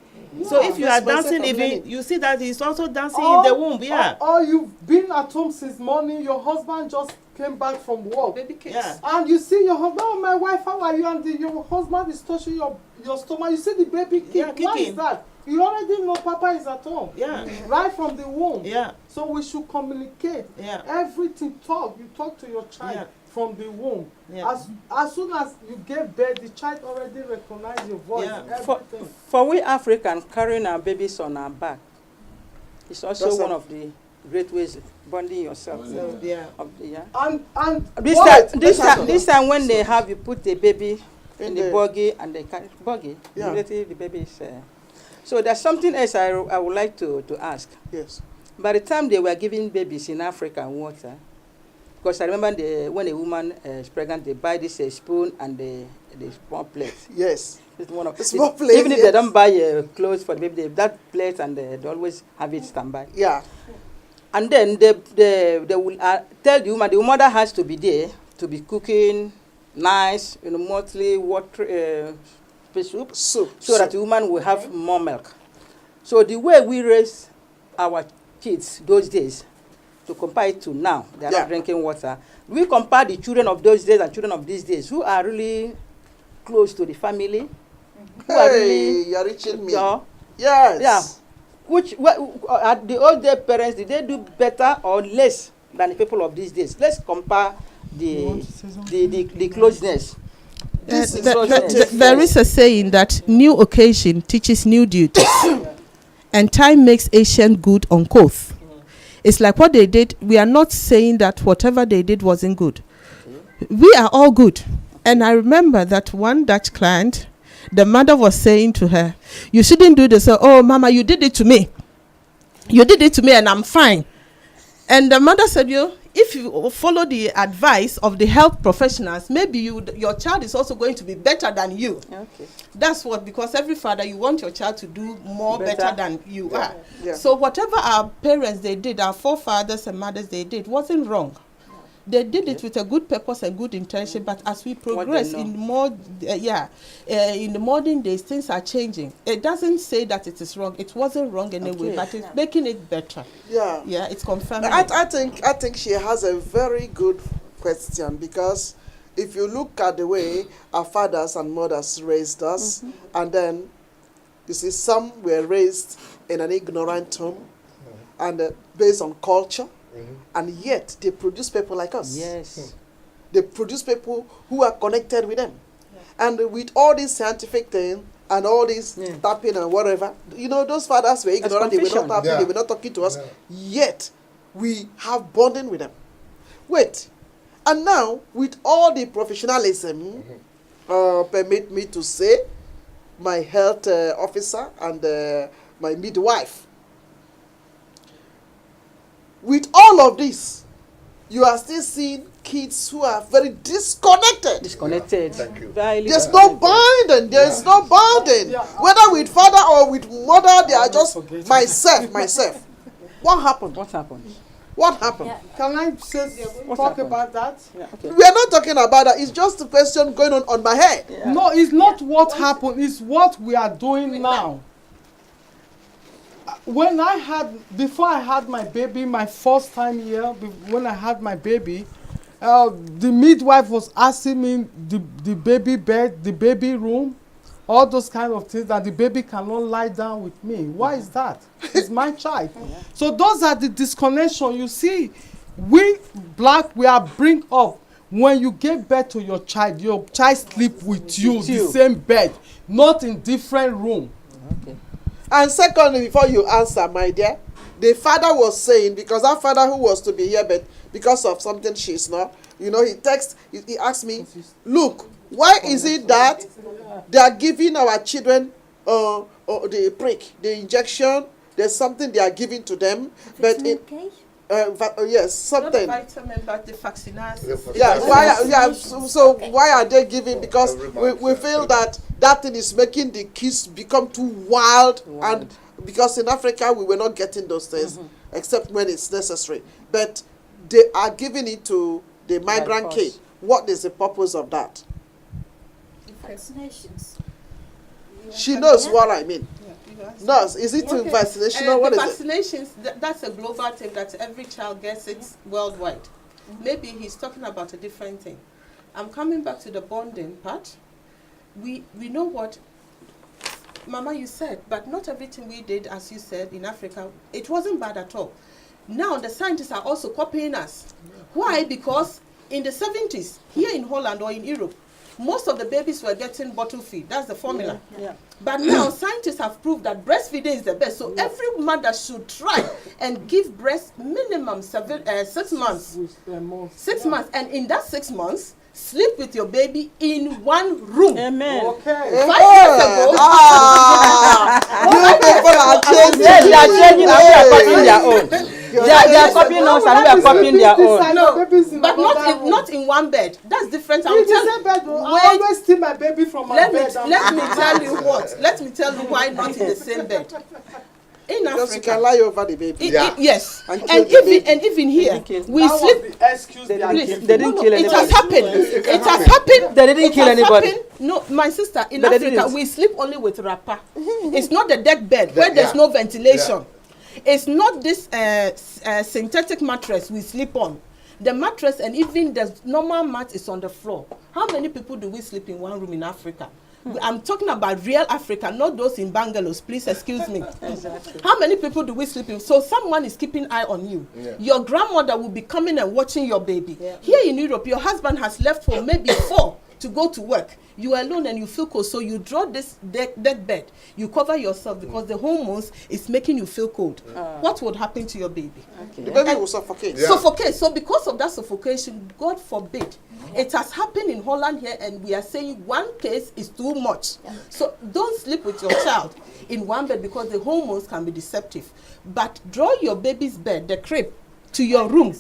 oh. So if you are That's myself dancing, I'm even learning. you see that he's also dancing in the womb. Yeah, Or you've been at home since morning, your husband just came back from work. baby kiss. yeah. And you see your husband, oh my wife, how are you? And your husband is touching your stomach. You see the baby kick. Yeah, Why is kicking. that? You already know Papa is at home. Yeah. Right from the womb. Yeah, So we should communicate. yeah, Everything talk. You talk to your child Yeah. from the womb. yeah. As soon as you give birth, the child already recognize your voice. Yeah. Everything. For we Africans, carrying our babies on our back is also That's one a- of the great ways bonding yourself. So, yeah. Yeah. And This What? time, this Let's time, have this time when they have you put the baby in the the- buggy and they carry buggy, Yeah. immediately the baby is. So there's something else I would like to ask. Yes. By the time they were giving babies in Africa water, because I remember when a woman is pregnant, they buy this spoon and the small plate. Yes. It's one of Small plate, even if yes. they don't buy clothes for the baby, they that plate and they always have it standby. Yeah. And then they will tell the mother has to be there to be cooking nice, mostly water soup, so that the woman will have more milk. So the way we raise our kids those days, to compare it to now, they are Yeah. not drinking water. We compare the children of those days and children of these days who are really close to the family, who are Hey, really, you're reaching me. yeah, Yes. yeah. At the old day parents, did they do better or less than the people of these days? Let's compare the closeness. This is There is a saying that new occasion teaches new duties, and time makes ancient good uncouth. It's like what they did. We are not saying that whatever they did wasn't good. We are all good. And I remember that one Dutch client, the mother was saying to her, you shouldn't do this. Oh, Mama, you did it to me. You did it to me and I'm fine. And the mother said, if you follow the advice of the health professionals, maybe your child is also going to be better than you. Okay. That's what, because every father, you want your child to do more better than you are. Yeah. So whatever our parents they did, our forefathers and mothers they did, wasn't wrong. They did it with a good purpose and good intention, but as we progress know. in the modern days, things are changing. It doesn't say that it is wrong. It wasn't wrong anyway, Okay. but it's making it better. Yeah. Yeah, it's confirming. I think she has a very good question, because if you look at the way our fathers and mothers raised us, and then you see some were raised in an ignorant home and based on culture, and yet they produce people like us. Yes. They produce people who are connected with them. And with all this scientific thing and all this tapping and whatever, those fathers were ignorant, they were not confusion. tapping, they were not talking to us, yet we have bonding with them. Wait, and now with all the professionalism, permit me to say, my health officer and my midwife, with all of this, you are still seeing kids who are very disconnected. Disconnected. Thank you. There's no binding. There's no bonding. Whether with father or with mother, they are just myself. What happened? What happened? What happened? Yeah. Can I say What talk happened? about that? Yeah, okay. We are not talking about that. It's just a question going on my head. Yeah. No, it's not what happened. It's what we are doing now. Before I had my baby, my first time here, when I had my baby, the midwife was asking me the baby bed, the baby room, all those kind of things, that the baby cannot lie down with me. Why is that? It's my child. So those are the disconnection. You see, we black, we are bring up. When you give birth to your child sleep with you, the same bed, not in different room. Okay. And secondly, before you answer, my dear, the father was saying, because that father who was to be here, but because of something she's not, he asked me, look, why is it that they are giving our children the prick, the injection, there's something they are giving to them, but it, yes, something. Not the vitamin, but the vaccination. So why are they giving? Because we feel that thing is making the kids become too wild. And because in Africa we were not getting those things, except when it's necessary. But they are giving it to the migrant kid. What is the purpose of that? Vaccinations. She knows what I mean. Nurse, is it to vaccination or what is it? Vaccinations, that's a global thing that every child gets it worldwide. Maybe he's talking about a different thing. I'm coming back to the bonding part. We know what Mama you said, but not everything we did, as you said, in Africa, it wasn't bad at all. Now the scientists are also copying us. Why? Because in the 70s, here in Holland or in Europe, most of the babies were getting bottle feed. That's the formula. Yeah. But now scientists have proved that breastfeeding is the best. So every mother should try and give breast minimum 6 months. 6 months. And in that 6 months, sleep with your baby in one room. Amen. Okay. 5 years ago. You people are changing. Yes, they are changing and we are copying their own. They are copying us and we are copying their own. No, but not in one bed. That's different. I always steal my baby from my bed. Let me tell you what. Let me tell you why not in the same bed. In Because you Africa, can lie over the baby. yes, And and kill the baby. even here, we That was sleep. the excuse They they are didn't giving. they didn't kill It has anybody. happened. It has happened. They didn't It kill has anybody. happened. No, my sister, in But they Africa, didn't. we sleep only with wrapper. It's not the deck bed where there's no ventilation. It's not this synthetic mattress we sleep on. The mattress and even the normal mat is on the floor. How many people do we sleep in one room in Africa? I'm talking about real Africa, not those in bungalows. Please excuse me. Exactly. How many people do we sleep in? So someone is keeping eye on you. Yeah. Your grandmother will be coming and watching your baby. Here in Europe, your husband has left for maybe 4 to go to work. You are alone and you feel cold, so you draw this deck bed. You cover yourself because the hormones is making you feel cold. What would happen to your baby? The baby will suffocate. Yeah. Suffocate. So because of that suffocation, God forbid, it has happened in Holland here, and we are saying one case is too much. So don't sleep with your child in one bed because the hormones can be deceptive. But draw your baby's bed, the crib, to your room.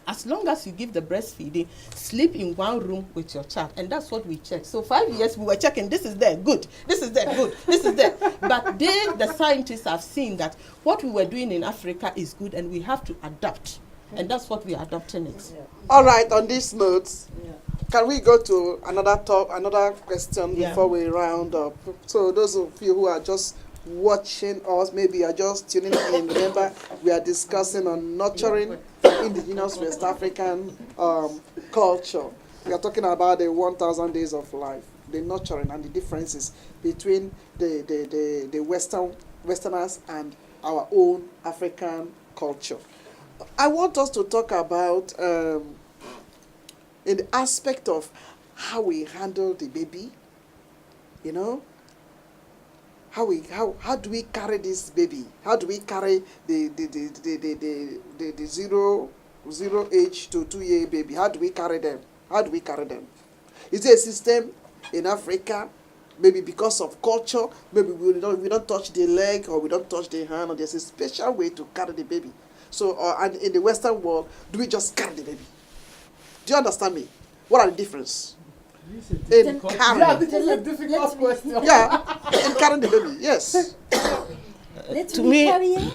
As long as you give the breastfeeding, sleep in one room with your child. And that's what we check. So 5 years we were checking, this is there, good. This is there, good. This is there. But the scientists have seen that what we were doing in Africa is good and we have to adapt. And that's what we are adopting it. All right, on these notes, can we go to another question before we round up? So those of you who are just watching us, maybe you are just tuning in, remember we are discussing on nurturing indigenous West African culture. We are talking about the 1,000 days of life, the nurturing and the differences between the Westerners and our own African culture. I want us to talk about in the aspect of how we handle the baby, you know. How do we carry this baby? How do we carry the 0 age to 2 year baby? How do we carry them? Is there a system in Africa? Maybe because of culture, maybe we don't touch the leg or we don't touch the hand, or there's a special way to carry the baby. So, and in the Western world, do we just carry the baby? Do you understand me? What are the difference in Yeah, carrying? this is a difficult question. Yeah, in carrying the baby. Yes. Literally me- carrying? Yeah,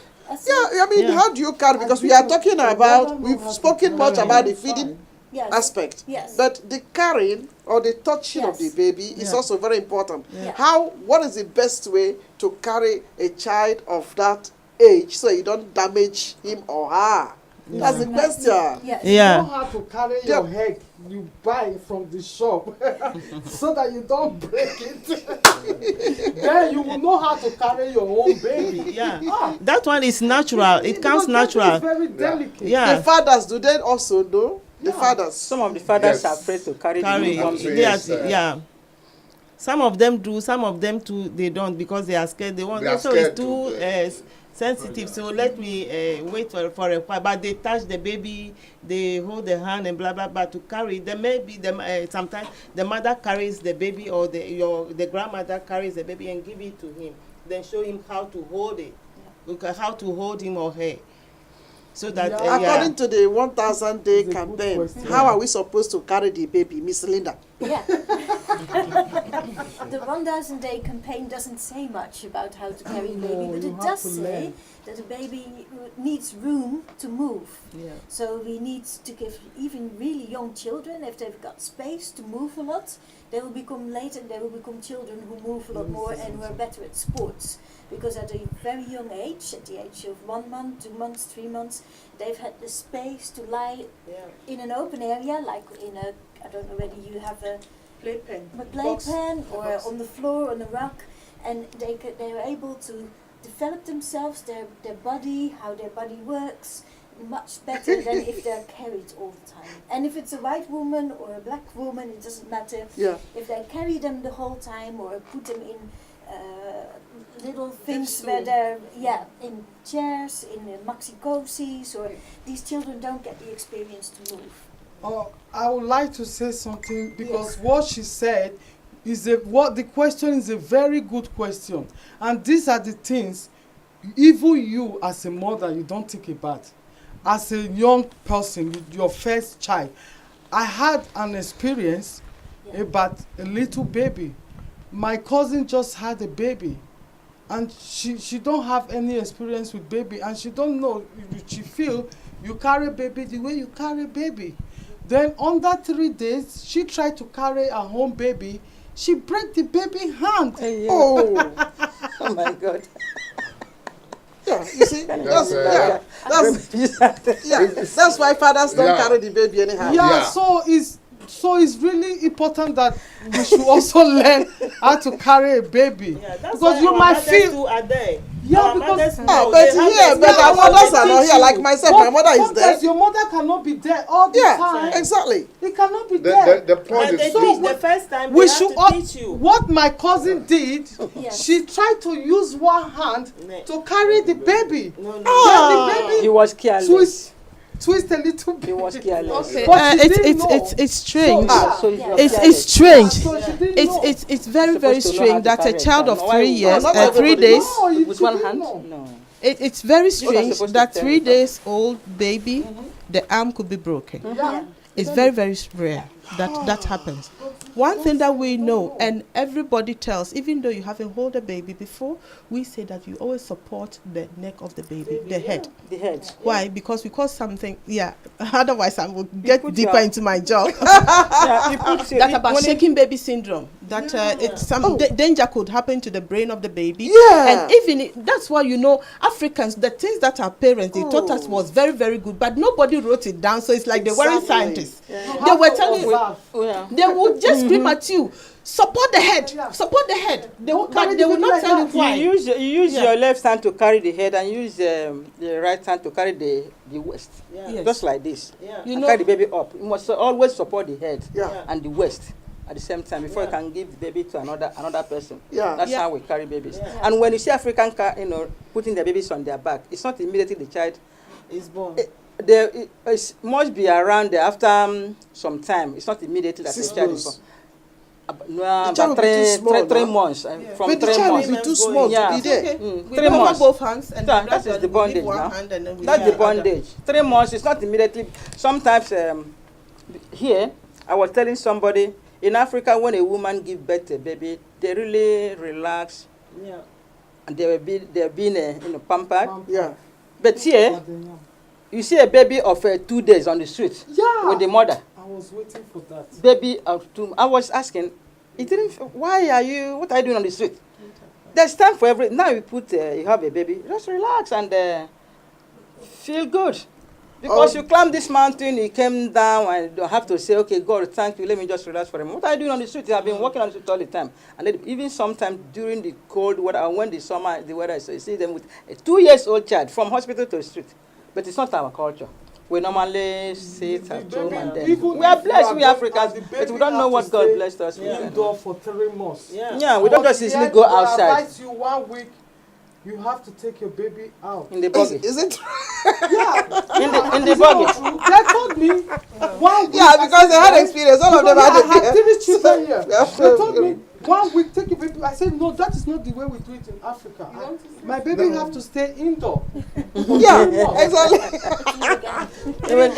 I mean, Yeah. how do you carry? Because we are talking about, we've spoken much about the feeding Yes. aspect. Yes. But the carrying or the touching of the Yes. baby is Yeah. also very important. Yeah. What is the best way to carry a child of that age so you don't damage him or her? That's the question. Yes. You Yeah. know how to carry your egg you buy from the shop so that you don't break it. Then you will know how to carry your own baby. Yeah. That one is natural. It comes Because baby natural. is very delicate. Yeah. The fathers, do they also know? The fathers. Some of the fathers Yes. are afraid to carry Carry. the newborn Absolutely. baby. They are, Yes, yeah. Some of them do. Some of them too. They don't because they are scared. They want. They are So it's scared too to, sensitive. So let me wait for a while. But they touch the baby. They hold the hand and blah blah blah to carry. There may be them. Sometimes the mother carries the baby or the grandmother carries the baby and give it to him. Then show him how to hold it. How to hold him or her. So that Yeah. According to the 1,000 day It's a good campaign, question. how are we supposed to carry the baby, Miss Linda? Yeah. The 1,000 day campaign doesn't say much about how to carry a baby, No, but you it have does to say learn. that a baby needs room to move. Yeah. So we need to give even really young children, if they've got space to move a lot, they will become children who move a lot more and who are better at sports. Because at a very young age, at the age of 1 month, 2 months, 3 months, they've had the space to lie in an open area, like in a, I don't know whether you have a playpen or on the floor, on a rug, and they are able to develop themselves, their body, how their body works, much better than if they're carried all the time. And if it's a white woman or a black woman, it doesn't matter. Yeah. If they carry them the whole time or put them in little things where they're in chairs, in maxi-cozies, or these children don't get the experience to move. I would like to say something because what she said is the question is a very good question, and these are the things even you as a mother you don't think about. As a young person, your first child, I had an experience about a little baby. My cousin just had a baby, and she don't have any experience with baby, and she don't know. She feel you carry baby the way you carry baby. Then under 3 days, she tried to carry her own baby. She break the baby hand. Oh, Oh my God. yeah, you see, that's why fathers don't Yeah. carry the baby anyhow. Yeah, so it's really important that we should also learn how to carry a baby. Yeah, that's Because why you our might mothers feel too are there. Yeah, Our because- mothers Ah, know, but they have here, the but our experience. mothers are not here. Like myself, my mother is there. Sometimes your mother cannot be there all the Yeah, time. exactly. It cannot be there. The point But they is, teach the first time. We They should have to all, teach you. what my cousin did, Yes. she tried to use one hand Ne- to carry the baby. No, no. Then Ah. the baby He was careless. twist a little He bit. was careless. Okay, But she it's didn't know. it's strange. So, So if you're It's careless, strange. So she didn't know. It's very Supposed very to know how strange to that a carry a child child. of No, why 3 would- years, not 3 everybody days. No, you with she one didn't hand? know. No. It's very are strange supposed to that tell 3 you. days old baby, the arm could be broken. Yeah. It's very very rare that happens. One thing that we know, and everybody tells, even though you haven't held a baby before, we say that you always support the neck of the baby, the head. The head. Why? Because we call something, otherwise I will get put deeper your- into my job. Yeah, you put That about when it- shaking baby syndrome. That it's some danger could happen to the brain of the baby. Yeah. And even that's why Africans, the things that our parents they taught us was very very good, but nobody wrote it down. So it's like they weren't Exactly. scientists. They were telling you. Oh, yeah. They would just scream at you, support the head, support the head. But they will not tell you why. You use your left hand to carry the head and use the right hand to carry the waist. Yes. Just like this. Yeah. You And know, carry the baby up. You must always support the head Yeah. and the waist at the same time before you can give the baby to another person. Yeah. That's Yeah. how we carry babies. Yeah. And when you see African putting their babies on their back, it's not immediately the child. Is born. It must be around there after some time. It's not immediately that 6 the child months. is born. The No, child but will be too small three now. months. From But the 3 child months. will be too small Yeah. to be there. okay. Mm, We 3 cover months. both hands and So then that is the we leave bondage one now. hand and then we That's leave the the other. bondage. 3 months is not immediately. Sometimes here, I was telling somebody, in Africa, when a woman gives birth to a baby, they really relax. Yeah. And they're being pampered. Yeah. But here, you see a baby of 2 days on the street with the mother. I was waiting for that. Baby of 2. I was asking, what are you doing on the street? There's time for now you have a baby, just relax and feel good. Because you climb this mountain, you came down, and you don't have to say, okay, God, thank you, let me just relax for a moment. What are you doing on the street? I've been walking on the street all the time. And then even sometimes during the cold weather, when the summer, the weather is so, you see them with a 2-year-old child from hospital to the street. But it's not our culture. We normally sit at home and then we are blessed, we Africans, but we don't know what God blessed us with. Indoor for 3 months. Yeah, we don't just easily go outside. I advise you 1 week. You have to take your baby out. In the buggy. Is it? Yeah. In the buggy. They told me 1 week. Yeah, because they had experience. All of them had I had 3 children here. Yeah. They told me 1 week, take your baby. I said, no, that is not the way we do it in Africa. My baby have to stay indoor. Yeah, exactly. when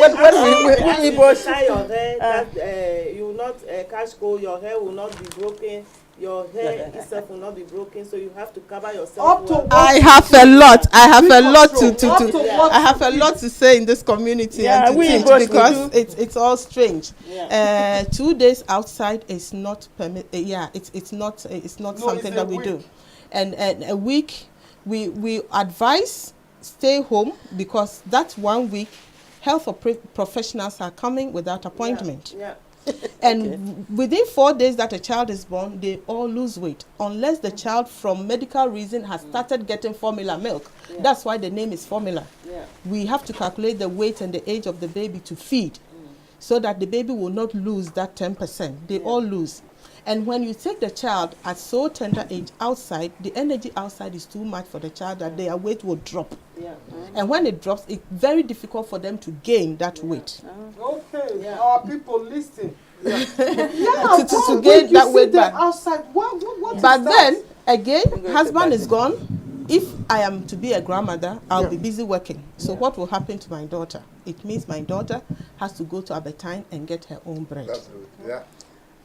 we both tie your hair, you will not catch cold, your hair will not be broken. Your hair itself will not be broken, so you have to cover yourself. I have a lot. I have a lot to say in this community and to teach because it's all strange. 2 days outside is not it's not something that we do, and a week we advise stay home because that 1 week health professionals are coming without appointment. And within 4 days that a child is born, they all lose weight unless the child from medical reason has started getting formula milk. That's why the name is formula. We have to calculate the weight and the age of the baby to feed so that the baby will not lose that 10%. They all lose. And when you take the child at so tender age outside, the energy outside is too much for the child that their weight will drop. And when it drops, it's very difficult for them to gain that weight. Okay, our people listen. To gain that weight back. Outside. What but then, again, husband is gone. If I am to be a grandmother, I'll be busy working. So what will happen to my daughter? It means my daughter has to go to Albertine and get her own bread.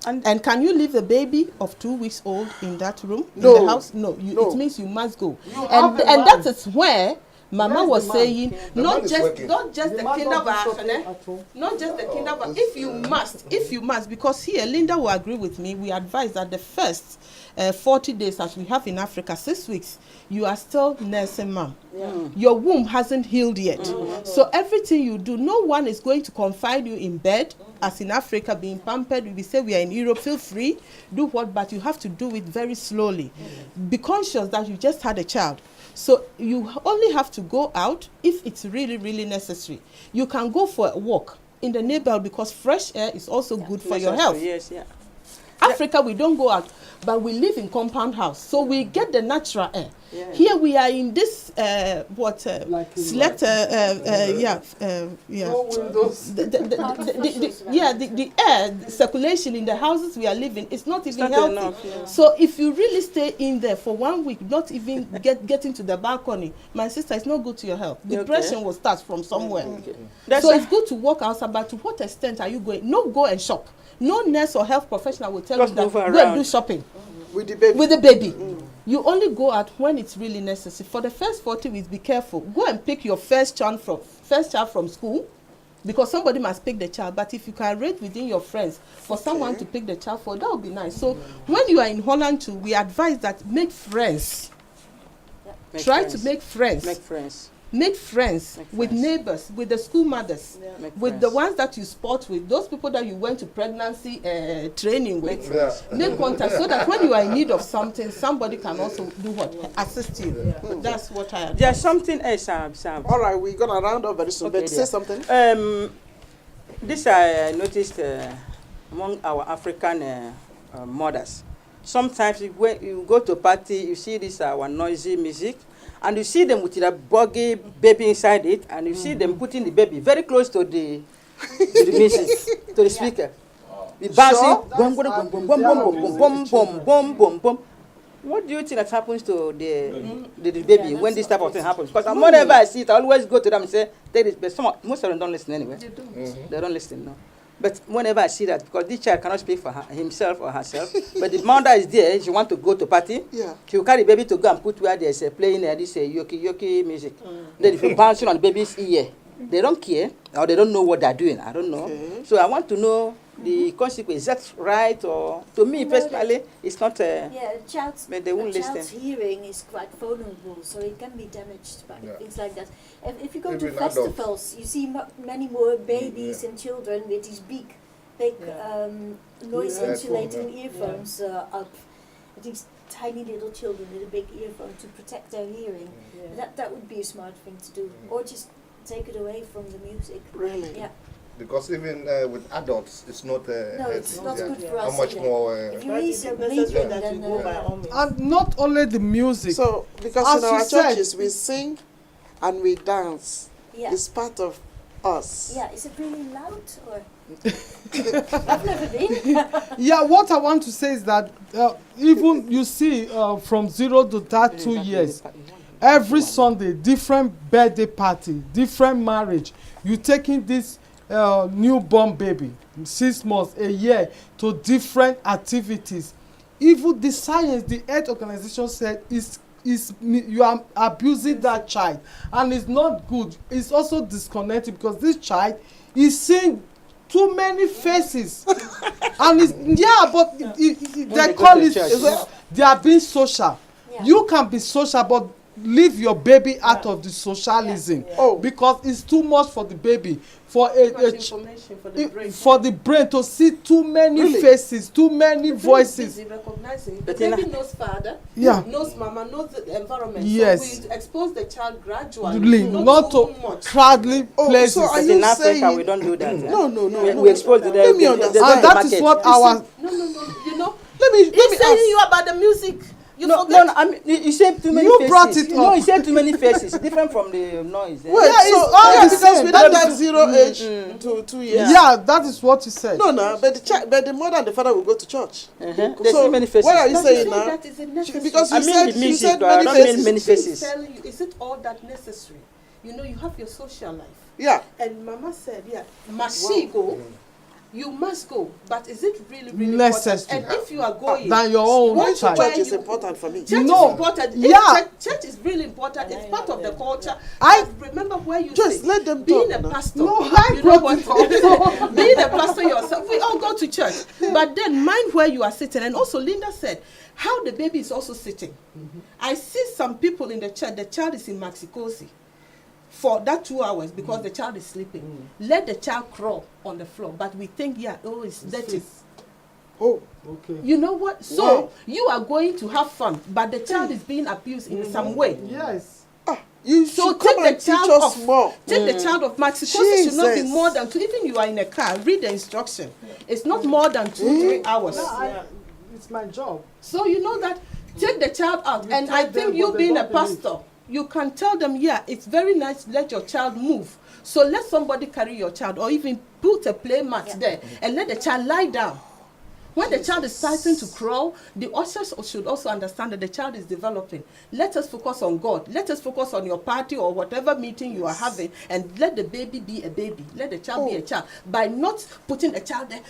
And can you leave the baby of 2 weeks old in that room in the house? No, it means you must go. And that is where Mama was saying, not just the kindergarten, not just the kindergarten. If you must, because here Linda will agree with me. We advise that the first 40 days, as we have in Africa, 6 weeks, you are still nursing mom. Your womb hasn't healed yet. So everything you do, no one is going to confine you in bed, as in Africa, being pampered. We say we are in Europe, feel free, do what, but you have to do it very slowly. Be conscious that you just had a child. So you only have to go out if it's really, really necessary. You can go for a walk in the neighborhood because fresh air is also good for your health. Africa, we don't go out, but we live in compound house, so we get the natural air. Here we are in this the air circulation in the houses we are living is not even healthy. So if you really stay in there for 1 week, not even getting to the balcony, my sister, it's not good to your health. Depression will start from somewhere. So it's good to walk outside, but to what extent are you going? No, go and shop. No nurse or health professional will tell you that go and do shopping with the baby. You only go out when it's really necessary. For the first 40 weeks, be careful. Go and pick your first child from school, because somebody must pick the child. But if you can rate within your friends for someone to pick the child for, that would be nice. So when you are in Holland too, we advise that make friends. Try to make friends. Make friends with neighbors, with the school mothers, with the ones that you sport with, those people that you went to pregnancy training with. Make contact so that when you are in need of something, somebody can also do what? Assist you. That's what I advise. There's something else, Sam. All right, we're going to round up very soon. But say something. This I noticed among our African mothers. Sometimes when you go to a party, you see this our noisy music. And you see them with the buggy baby inside it, and you see them putting the baby very close to the music, to the speaker. The bouncing, boom, boom, boom, boom, boom, boom, boom, boom, boom, boom. What do you think that happens to the baby when this type of thing happens? Because whenever I see it, I always go to them and say, take this. But most of them don't listen anyway. They don't listen, no. But whenever I see that, because this child cannot speak for himself or herself, but the mother is there, she want to go to party, Yeah. she will carry baby to go and put where there's playing this yoki music. Then if you bounce on the baby's ear, they don't care, or they don't know what they're doing. I don't know. Okay. So I want to know the consequence. Is that right? Or to me personally, it's not. Yeah, But they won't a child's listen. hearing is quite vulnerable, so it can be damaged by Yeah. things like that. If you go to Even adults. festivals, you see many more babies and children with these big noise Yeah. insulating Yeah. earphones up. These tiny little children with a big earphone to protect their hearing. That would be a smart thing to do, or just take it away from the music. Really? Yeah. Because even with adults, it's not. No, it's not good for How us much either. more? If you But read it's some necessary bleeding, that you then go by all means. And not only the music. So, because As in our you said- churches we sing and we dance. yeah. It's part of us. Yeah, is it really loud or? I've never been. Yeah, what I want to say is that even you see from 0 to that 2 years, every Sunday, different birthday party, different marriage. You taking this newborn baby, 6 months, a year, to different activities. Even the science, the Earth Organization said is you are abusing that child, and it's not good. It's also disconnected because this child is seeing too many faces, and it's but they call it they are being social. Yeah. You can be social, but leave your baby out of the socialism. Oh. Because it's too much for the baby, for Too much information for the brain. for the brain to see too many Really? faces, too many The brain is voices. busy recognizing. The But baby in knows father, Yeah. knows mama, knows the environment. Yes. So we expose the child gradually, Really, not too to much. crowdly Oh, places. so are But you in Africa, saying- we don't do that. No, no, no, We, no. we expose the Let me understand. And that is what our No. You know, Let me he's saying ask. you about the music. You No, forget. no, I mean, you said too many You faces. brought it No, up. you said too many faces. Different from the noise. Wait, Yeah, it's so all the because same. we don't that 0 age to 2 years. yeah, that is what you said. No, but the mother and the father will go to church. There's So, too many faces. what are you But saying you now? say that is necessary. Because I you mean said the you music, said but I many don't mean faces. many She's faces. telling you, is it all that necessary? You know, you have your social life. Yeah. And mama said, must she go? You must go. But is it really Necessary. important? And if you are going, Than your own Going to child. where Church is you- important for me. church No. is important. Yeah. Church is really important. It's part of the culture. I- But remember where you Just sit. let them Being talk a now. pastor. No, I you know brought what? it up. Being a pastor yourself, we all go to church. But then mind where you are sitting. And also Linda said, how the baby is also sitting. I see some people in the church, the child is in Maxi-Cosi for that 2 hours because the child is sleeping. Let the child crawl on the floor. But we think, it's dirty. Oh, Okay. You know what? So Wow. you are going to have fun, but the child is being abused in some way. Yes. you So should take come the and teach child us off. more. Take the child off. Maxi-Cosi should not be Jesus. more than 2. Even you are in a car, read the instruction. It's not more than 2-3 hours. It's my job. So you know that. Take the child out. You And tell I them, think but you they being a don't believe. pastor, you can tell them, it's very nice to let your child move. So let somebody carry your child, or even put a play mat there and let the child lie down. When the child is starting to crawl, the ushers should also understand that the child is developing. Let us focus on God. Let us focus on your party or whatever meeting you are having, and let the baby be a baby. Let the child be a child. By not putting a child there,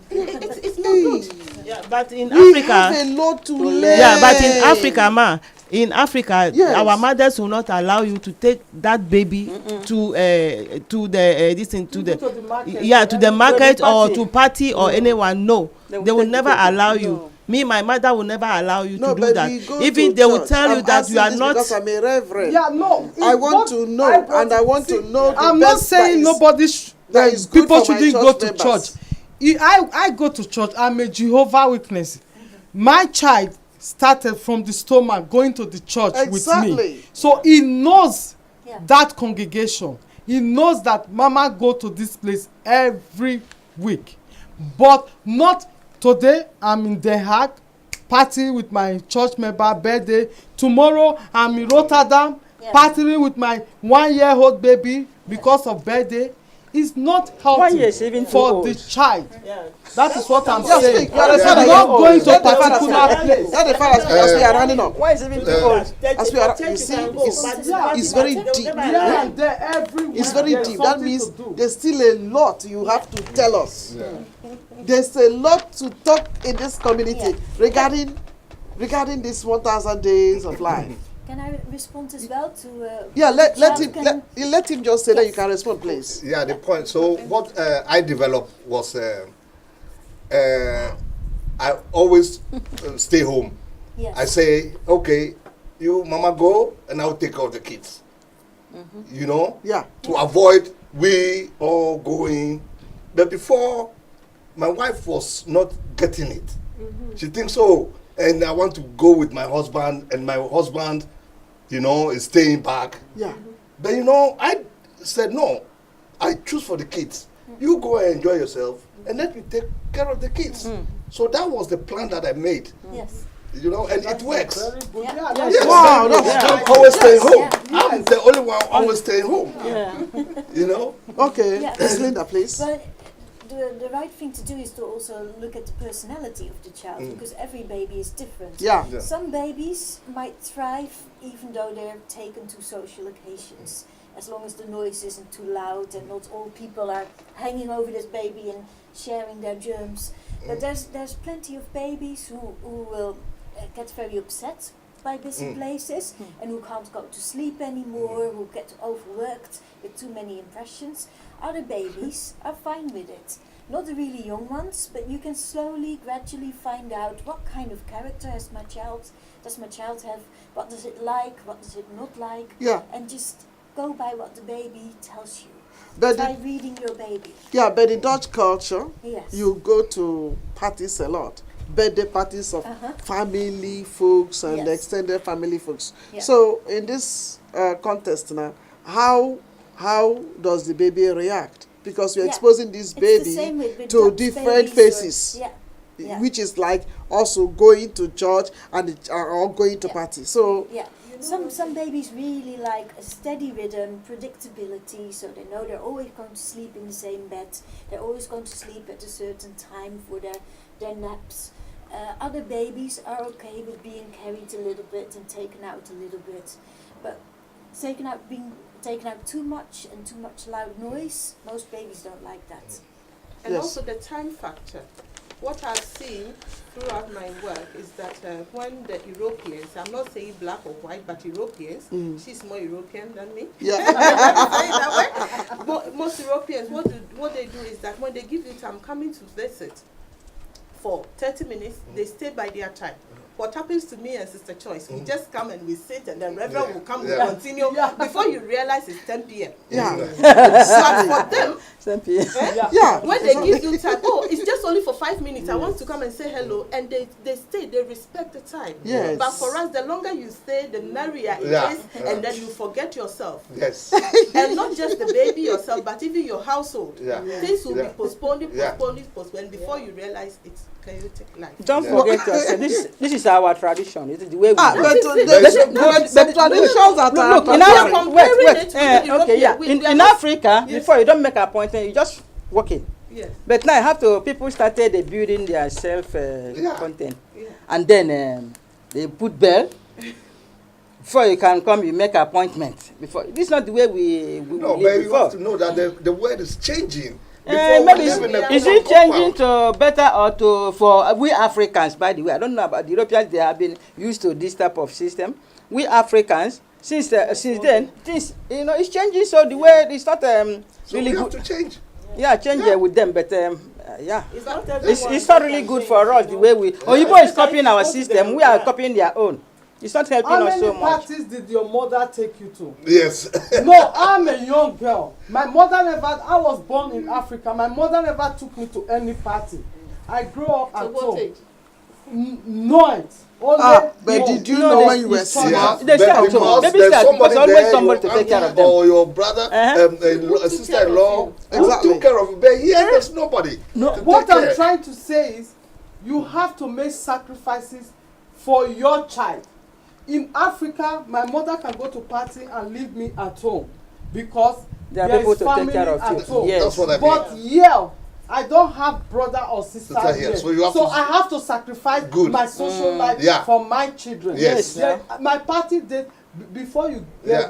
it's not good. Yeah, but in We Africa, have a lot to learn. yeah, but in Africa, in Africa, Yes. our mothers will not allow you to take that baby to the this thing to the To the market. to the market or party. to party or anyone. No, They will they will take never you to- allow you. no. Me, my mother will never allow you No, to do but that. we go Even to they will church. tell you I'm that you asking are this not. because I'm a reverend. Yeah, no. I it's want what to know, I brought and I it. want to know the I'm not best saying that is- nobody that is good people for my shouldn't go church to members. church. I go to church. I'm a Jehovah Witness. My child started from the stomach going to the church with Exactly. me. So he knows Yeah. that congregation. He knows that mama go to this place every week. But not today I'm in Den Haag, party with my church member birthday. Tomorrow I'm in Rotterdam, Yeah. partying with my 1-year-old baby because of birthday. It's not 1 year healthy is even too for old. the child. That is what I'm Just saying. speak. You understand I'm that not you're going to a Let the father particular speak. place. Let the father speak as we are running up. Why is even too old? As we are, you see, it's very deep. Here and there, everywhere. It's very there's deep. That something means to do. there's still a lot you have to tell us. There's a lot to talk in this community regarding this 1,000 days of life. Can I respond as well to? Yeah, let child him can- let him just say that you Yes. can respond, please. Yeah, the point. So what I developed was I always stay home. Yes. I say, okay, you mama go, and I'll take care of the kids. You know, Yeah. to avoid we all going. But before, my wife was not getting it. She thinks, oh, and I want to go with my husband, and my husband, you know, is staying back. Yeah. But you know, I said no. I choose for the kids. You go and enjoy yourself, and let me take care of the kids. So that was the plan that I made. Yes. You know, and it works. Very good. Yeah. Yeah, Yes. Wow, that's I'm always staying home. Yeah. I'm the only one always staying home. Yeah. You know. okay. Yeah. Miss Linda, please. But the right thing to do is to also look at the personality of the child, because every baby is different. Yeah. Yeah. Some babies might thrive even though they're taken to social occasions, as long as the noise isn't too loud and not all people are hanging over this baby and sharing their germs. But there's plenty of babies who will get very upset by busy places and who can't go to sleep anymore, who get overworked with too many impressions. Other babies are fine with it. Not the really young ones, but you can slowly, gradually find out what kind of character does my child have, what does it like, what does it not like, Yeah. and just go by what the baby tells you. But Try the, reading your baby. yeah, but in Dutch culture, Yes. you go to parties a lot. Birthday parties of family folks and Yes. extended family folks. Yeah. So in this context now, how does the baby react? Because we're Yeah. exposing this It's the baby same with to Dutch different babies faces, yeah. Yeah. which is like also going to church and or going to Yeah. party. So Yeah, some babies really like a steady rhythm, predictability, so they know they're always going to sleep in the same bed. They're always going to sleep at a certain time for their naps. Other babies are okay with being carried a little bit and taken out a little bit, but being taken out too much and too much loud noise, most babies don't like that. And Yes. also the time factor. What I've seen throughout my work is that when the Europeans, I'm not saying black or white, but Europeans, she's more European than me. yeah. Say it that way. But most Europeans, what they do is that when they give you time coming to visit for 30 minutes, they stay by their time. What happens to me and Sister Choice, we just come and we sit and the Reverend will come and continue. Before you realize it's 10 p.m. Yeah. So for them, Yeah. when they give you time, oh, it's just only for 5 minutes. I want to come and say hello, and they stay. They respect the time. Yes. But for us, the longer you stay, the merrier it Yeah. is, and then you forget yourself, Yes. and not just the baby yourself, but even your household. Yeah. Things will Yeah. be postponing, Yeah. and before you realize it's chaotic life. Don't Yeah. forget yourself. This is our tradition. It is the way we Ah, do. but But there's some traditions that are Look, in contrary. Africa, comparing wait. it with the Okay, yeah. European, we are In not- Africa, Yes. before you don't make an appointment, you just walk in. Yes. But now people started building their self Yeah. content, Yeah. and then they put bell. Before you can come, you make appointment. Before this is not the way we No, live but you before. have to know that the world is changing. Before we Maybe live in a is common it changing compound. to better or for we Africans? By the way, I don't know about the Europeans. They have been used to this type of system. We Africans, since then, things it's changing. So the way it's not So really we have good. to change. Yeah, change with them, but yeah, It's not it's not really good for us the way we. Oyibo is copying our system. We are copying their own. It's not helping How us many so much. parties did your mother take you to? Yes. No, I'm a young girl. I was born in Africa. My mother never took me to any party. I grew up So at what home. age? No, only But no. did you No, know they- when you were it's small? Yeah, They stay at home. Babies there's stay at home. somebody There's always there, somebody to your take care of uncle them. or your brother, Uh-huh. a sister-in-law, who Exactly. took care of you. But here, there's nobody. No, to what take I'm care. trying to say is you have to make sacrifices for your child. In Africa, my mother can go to party and leave me at home because There are there people is to take family care of at you. home. Yes. That's what I mean. But yeah, I don't have brother or sister Sister here, here. so you have So to- I have to sacrifice Good. my social life Yeah. for my children. Yes. Yeah, my party date before you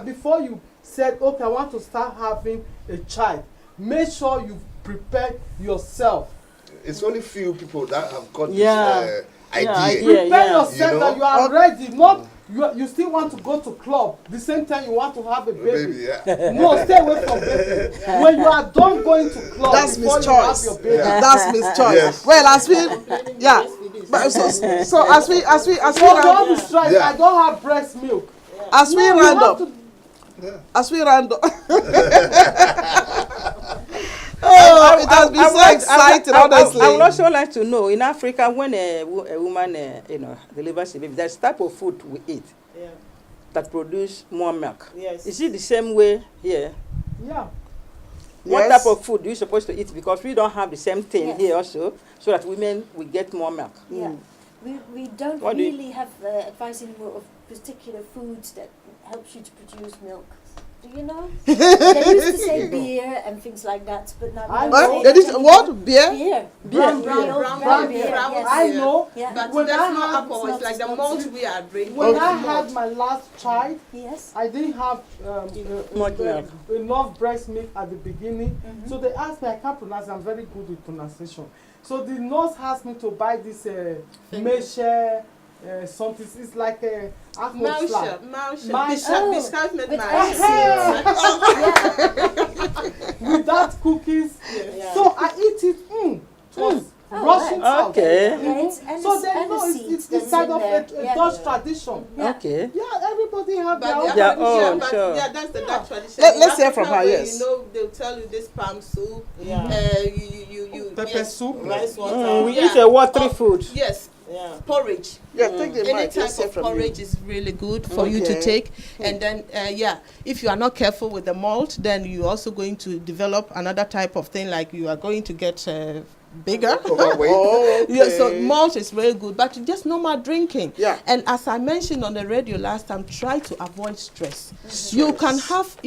before you said, okay, I want to start having a child, make sure you prepare yourself. It's only few people that have got Yeah. this Yeah, idea. Prepare yeah. yourself You know? that you are ready. Not you still want to go to club the same time you want to have a baby. Baby, yeah. No, stay away from baby. When you are done going to club, That's before Miss you have Choice. your baby. Yeah. That's Miss Choice. Yes. Well, as we, yeah. But so as we So don't be round, stressed. Yeah. I don't have breast milk. as we No, you round have up, to- as we round up. Oh, it has been so exciting, honestly. I would also like to know, in Africa, when a woman, delivers a baby, there's type of food we eat Yeah. that produce more milk. Yes. Is it the same way here? Yeah. What Yes. type of food do you supposed to eat? Because we don't have the same thing Yes. here also, so that women will get more milk. Yeah. We don't What do you- really have advice anymore of particular foods that helps you to produce milk. Do you know? They used to say beer and things like that, but now we I don't What? say That is that what? anymore. Beer? Beer. Brown Beer. beer. Brown beer. beer. Yes. I know. Yeah. But When that's I not had- alcohol. It's like the malt we are drinking. When I It's had malt. my last child, Yes. I didn't have Much milk. enough breast milk at the beginning. Mhm. So they asked me, I can't pronounce, I'm very good with pronunciation. So the nurse asked me to buy this measure, something, it's like a apple slab. Oh, Biscuit made with mash. Without cookies. Yeah. So I eat it, it was Oh, rushing right. out. Okay. Yeah, it's, and So it's, they and know the it's seeds this that's kind in of there. a Yeah. Dutch tradition. Yeah. Okay. Yeah, everybody have their But own. yeah, Their but, own, but sure. yeah, that's the Dutch tradition. Let's In hear from Africa, her, where yes. You know, they'll tell you this palm soup. Yeah. You Pepper yes, soup. rice water. We yeah. eat a watery Oh, food. Yes, Yeah. porridge. Yeah, take the Any mic. type Let's hear of from you. porridge is really good for you to Okay. take. And then, yeah, if you are not careful with the malt, then you're also going to develop another type of thing, like you are going to get bigger. Overweight. Oh, Yeah, so okay. malt is very good, but just normal drinking. Yeah. And as I mentioned on the radio last time, try to avoid stress. You can have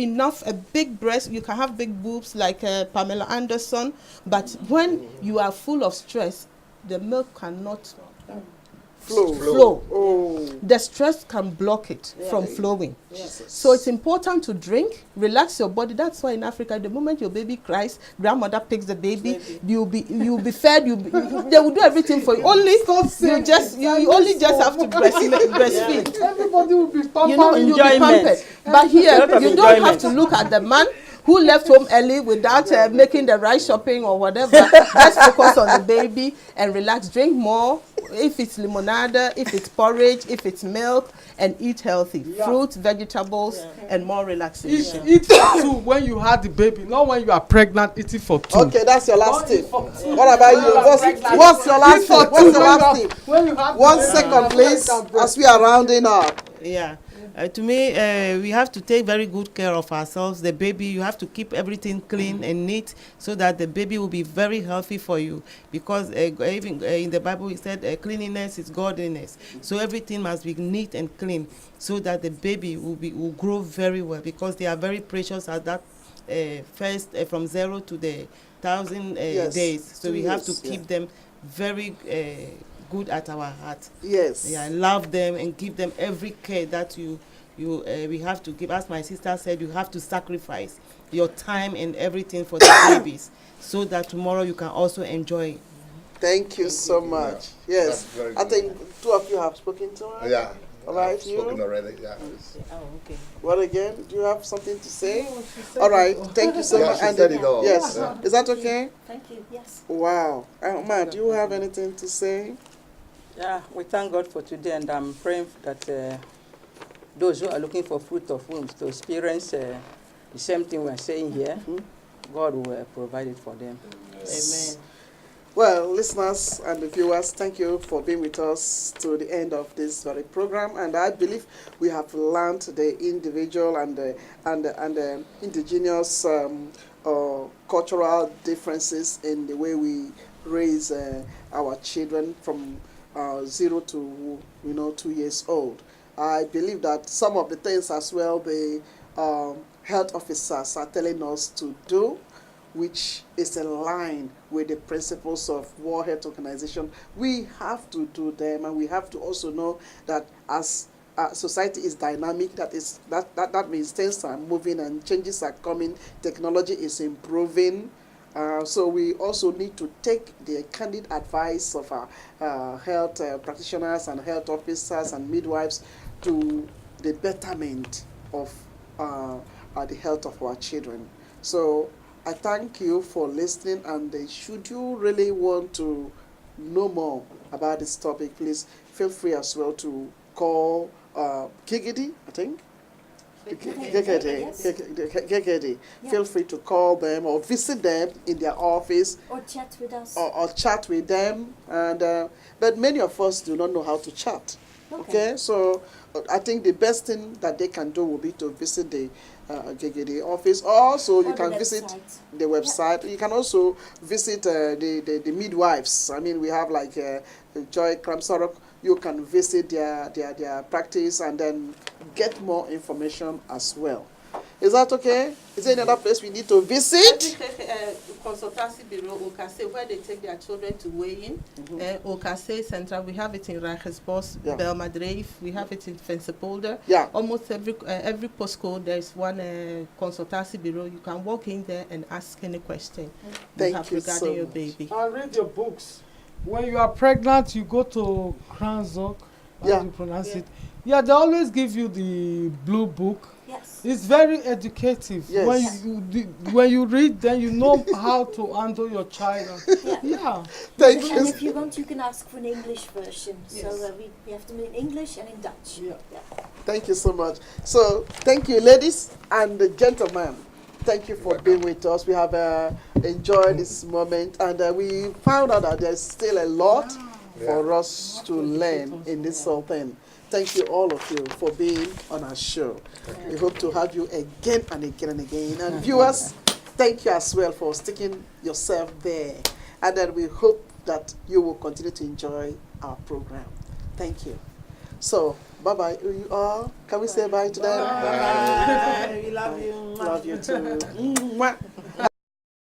a big breast, you can have big boobs like Pamela Anderson, but when you are full of stress, the milk cannot flow. Oh. The stress can block it from flowing. So it's important to drink, relax your body. That's why in Africa, the moment your baby cries, grandmother picks the baby, you'll be fed, they will do everything for you. Only you only just have to breastfeed. Everybody will be pumped. You know, you'll be Enjoyment. pampered. But here, A lot of you don't have enjoyment. to look at the man who left home early without making the right shopping or whatever. Just focus on the baby and relax. Drink more. If it's limonada, if it's porridge, if it's milk, and eat healthy. Fruits, vegetables, and more relaxation. Eat for two when you had the baby, not when you are pregnant. Eat it for two. Okay, that's your last Don't tip. eat for two. What about you? What's your last Eat for tip? What's two your last tip? when you have 1 the baby. second, please, as we are rounding up. Yeah. To me, we have to take very good care of ourselves. The baby, you have to keep everything clean and neat so that the baby will be very healthy for you. Because even in the Bible, it said cleanliness is godliness. So everything must be neat and clean so that the baby will grow very well, because they are very precious at that first from 0 to the 1,000 days. So 2 we have to years, keep them very good at our heart. Yes. Yeah, love them and give them every care that we have to give. As my sister said, you have to sacrifice your time and everything for the babies so that tomorrow you can also enjoy it. Thank you so much. That's Yes. very I good. think 2 of you have spoken to her. Yeah. All right, I've spoken you? already. Yeah. Oh, okay. What again? Do you have something to say? No, she said All right. it all. Thank you so Yeah, much. she And said it all. yes. Yeah. Is that okay? Thank you. Yes. Wow. Ma, do you have anything to say? Yeah, we thank God for today, and I'm praying that those who are looking for fruit of wombs to experience the same thing we're saying here, God will provide it for them. Amen. Well, listeners and the viewers, thank you for being with us to the end of this very program. And I believe we have learned the individual and the indigenous cultural differences in the way we raise our children from 0 to 2 years old. I believe that some of the things as well, the health officers are telling us to do, which is in line with the principles of World Health Organization. We have to do them, and we have to also know that as society is dynamic, that means things are moving and changes are coming, technology is improving. So we also need to take the candid advice of our health practitioners and health officers and midwives to the betterment of the health of our children. So I thank you for listening, and should you really want to know more about this topic, please feel free as well to call Gigidi, I think. Gigidi. Feel free to call them or visit them in their office. Or chat with us. Or chat with them. And but many of us do not know how to chat. Okay? So I think the best thing that they can do will be to visit the Gigidi office. Also, you can visit the website. You can also visit the midwives. I mean, we have like Joy Kramsorok. You can visit their practice and then get more information as well. Is that okay? Is there another place we need to visit? Consultancy Bureau, Okase, where they take their children to weigh in. Okase Central, we have it in Reichersbos, Belmadreif, we have it in Fensepolder. Yeah. Almost every postcode, there's one consultancy bureau. You can walk in there and ask any question Thank you have you regarding so your much. baby. I read your books. When you are pregnant, you go to Kranzok, how do you pronounce it? Yeah, they always give you the blue book. Yes. It's very educative. Yes. When you read, then you know how to handle your child. Yeah. Thank you. And if you want, you can ask for an English version. So we have them in English and in Dutch. Yeah. Thank you so much. So thank you, ladies and gentlemen. Thank you for being with us. We have enjoyed this moment, and we found out that there's still a lot for us to learn in this whole thing. Thank you, all of you, for being on our show. We hope to have you again and again and again. And viewers, thank you as well for sticking yourself there. And then we hope that you will continue to enjoy our program. Thank you. So, bye-bye. You all, can we say bye to them? Bye. We love you. Love you too. Mwah.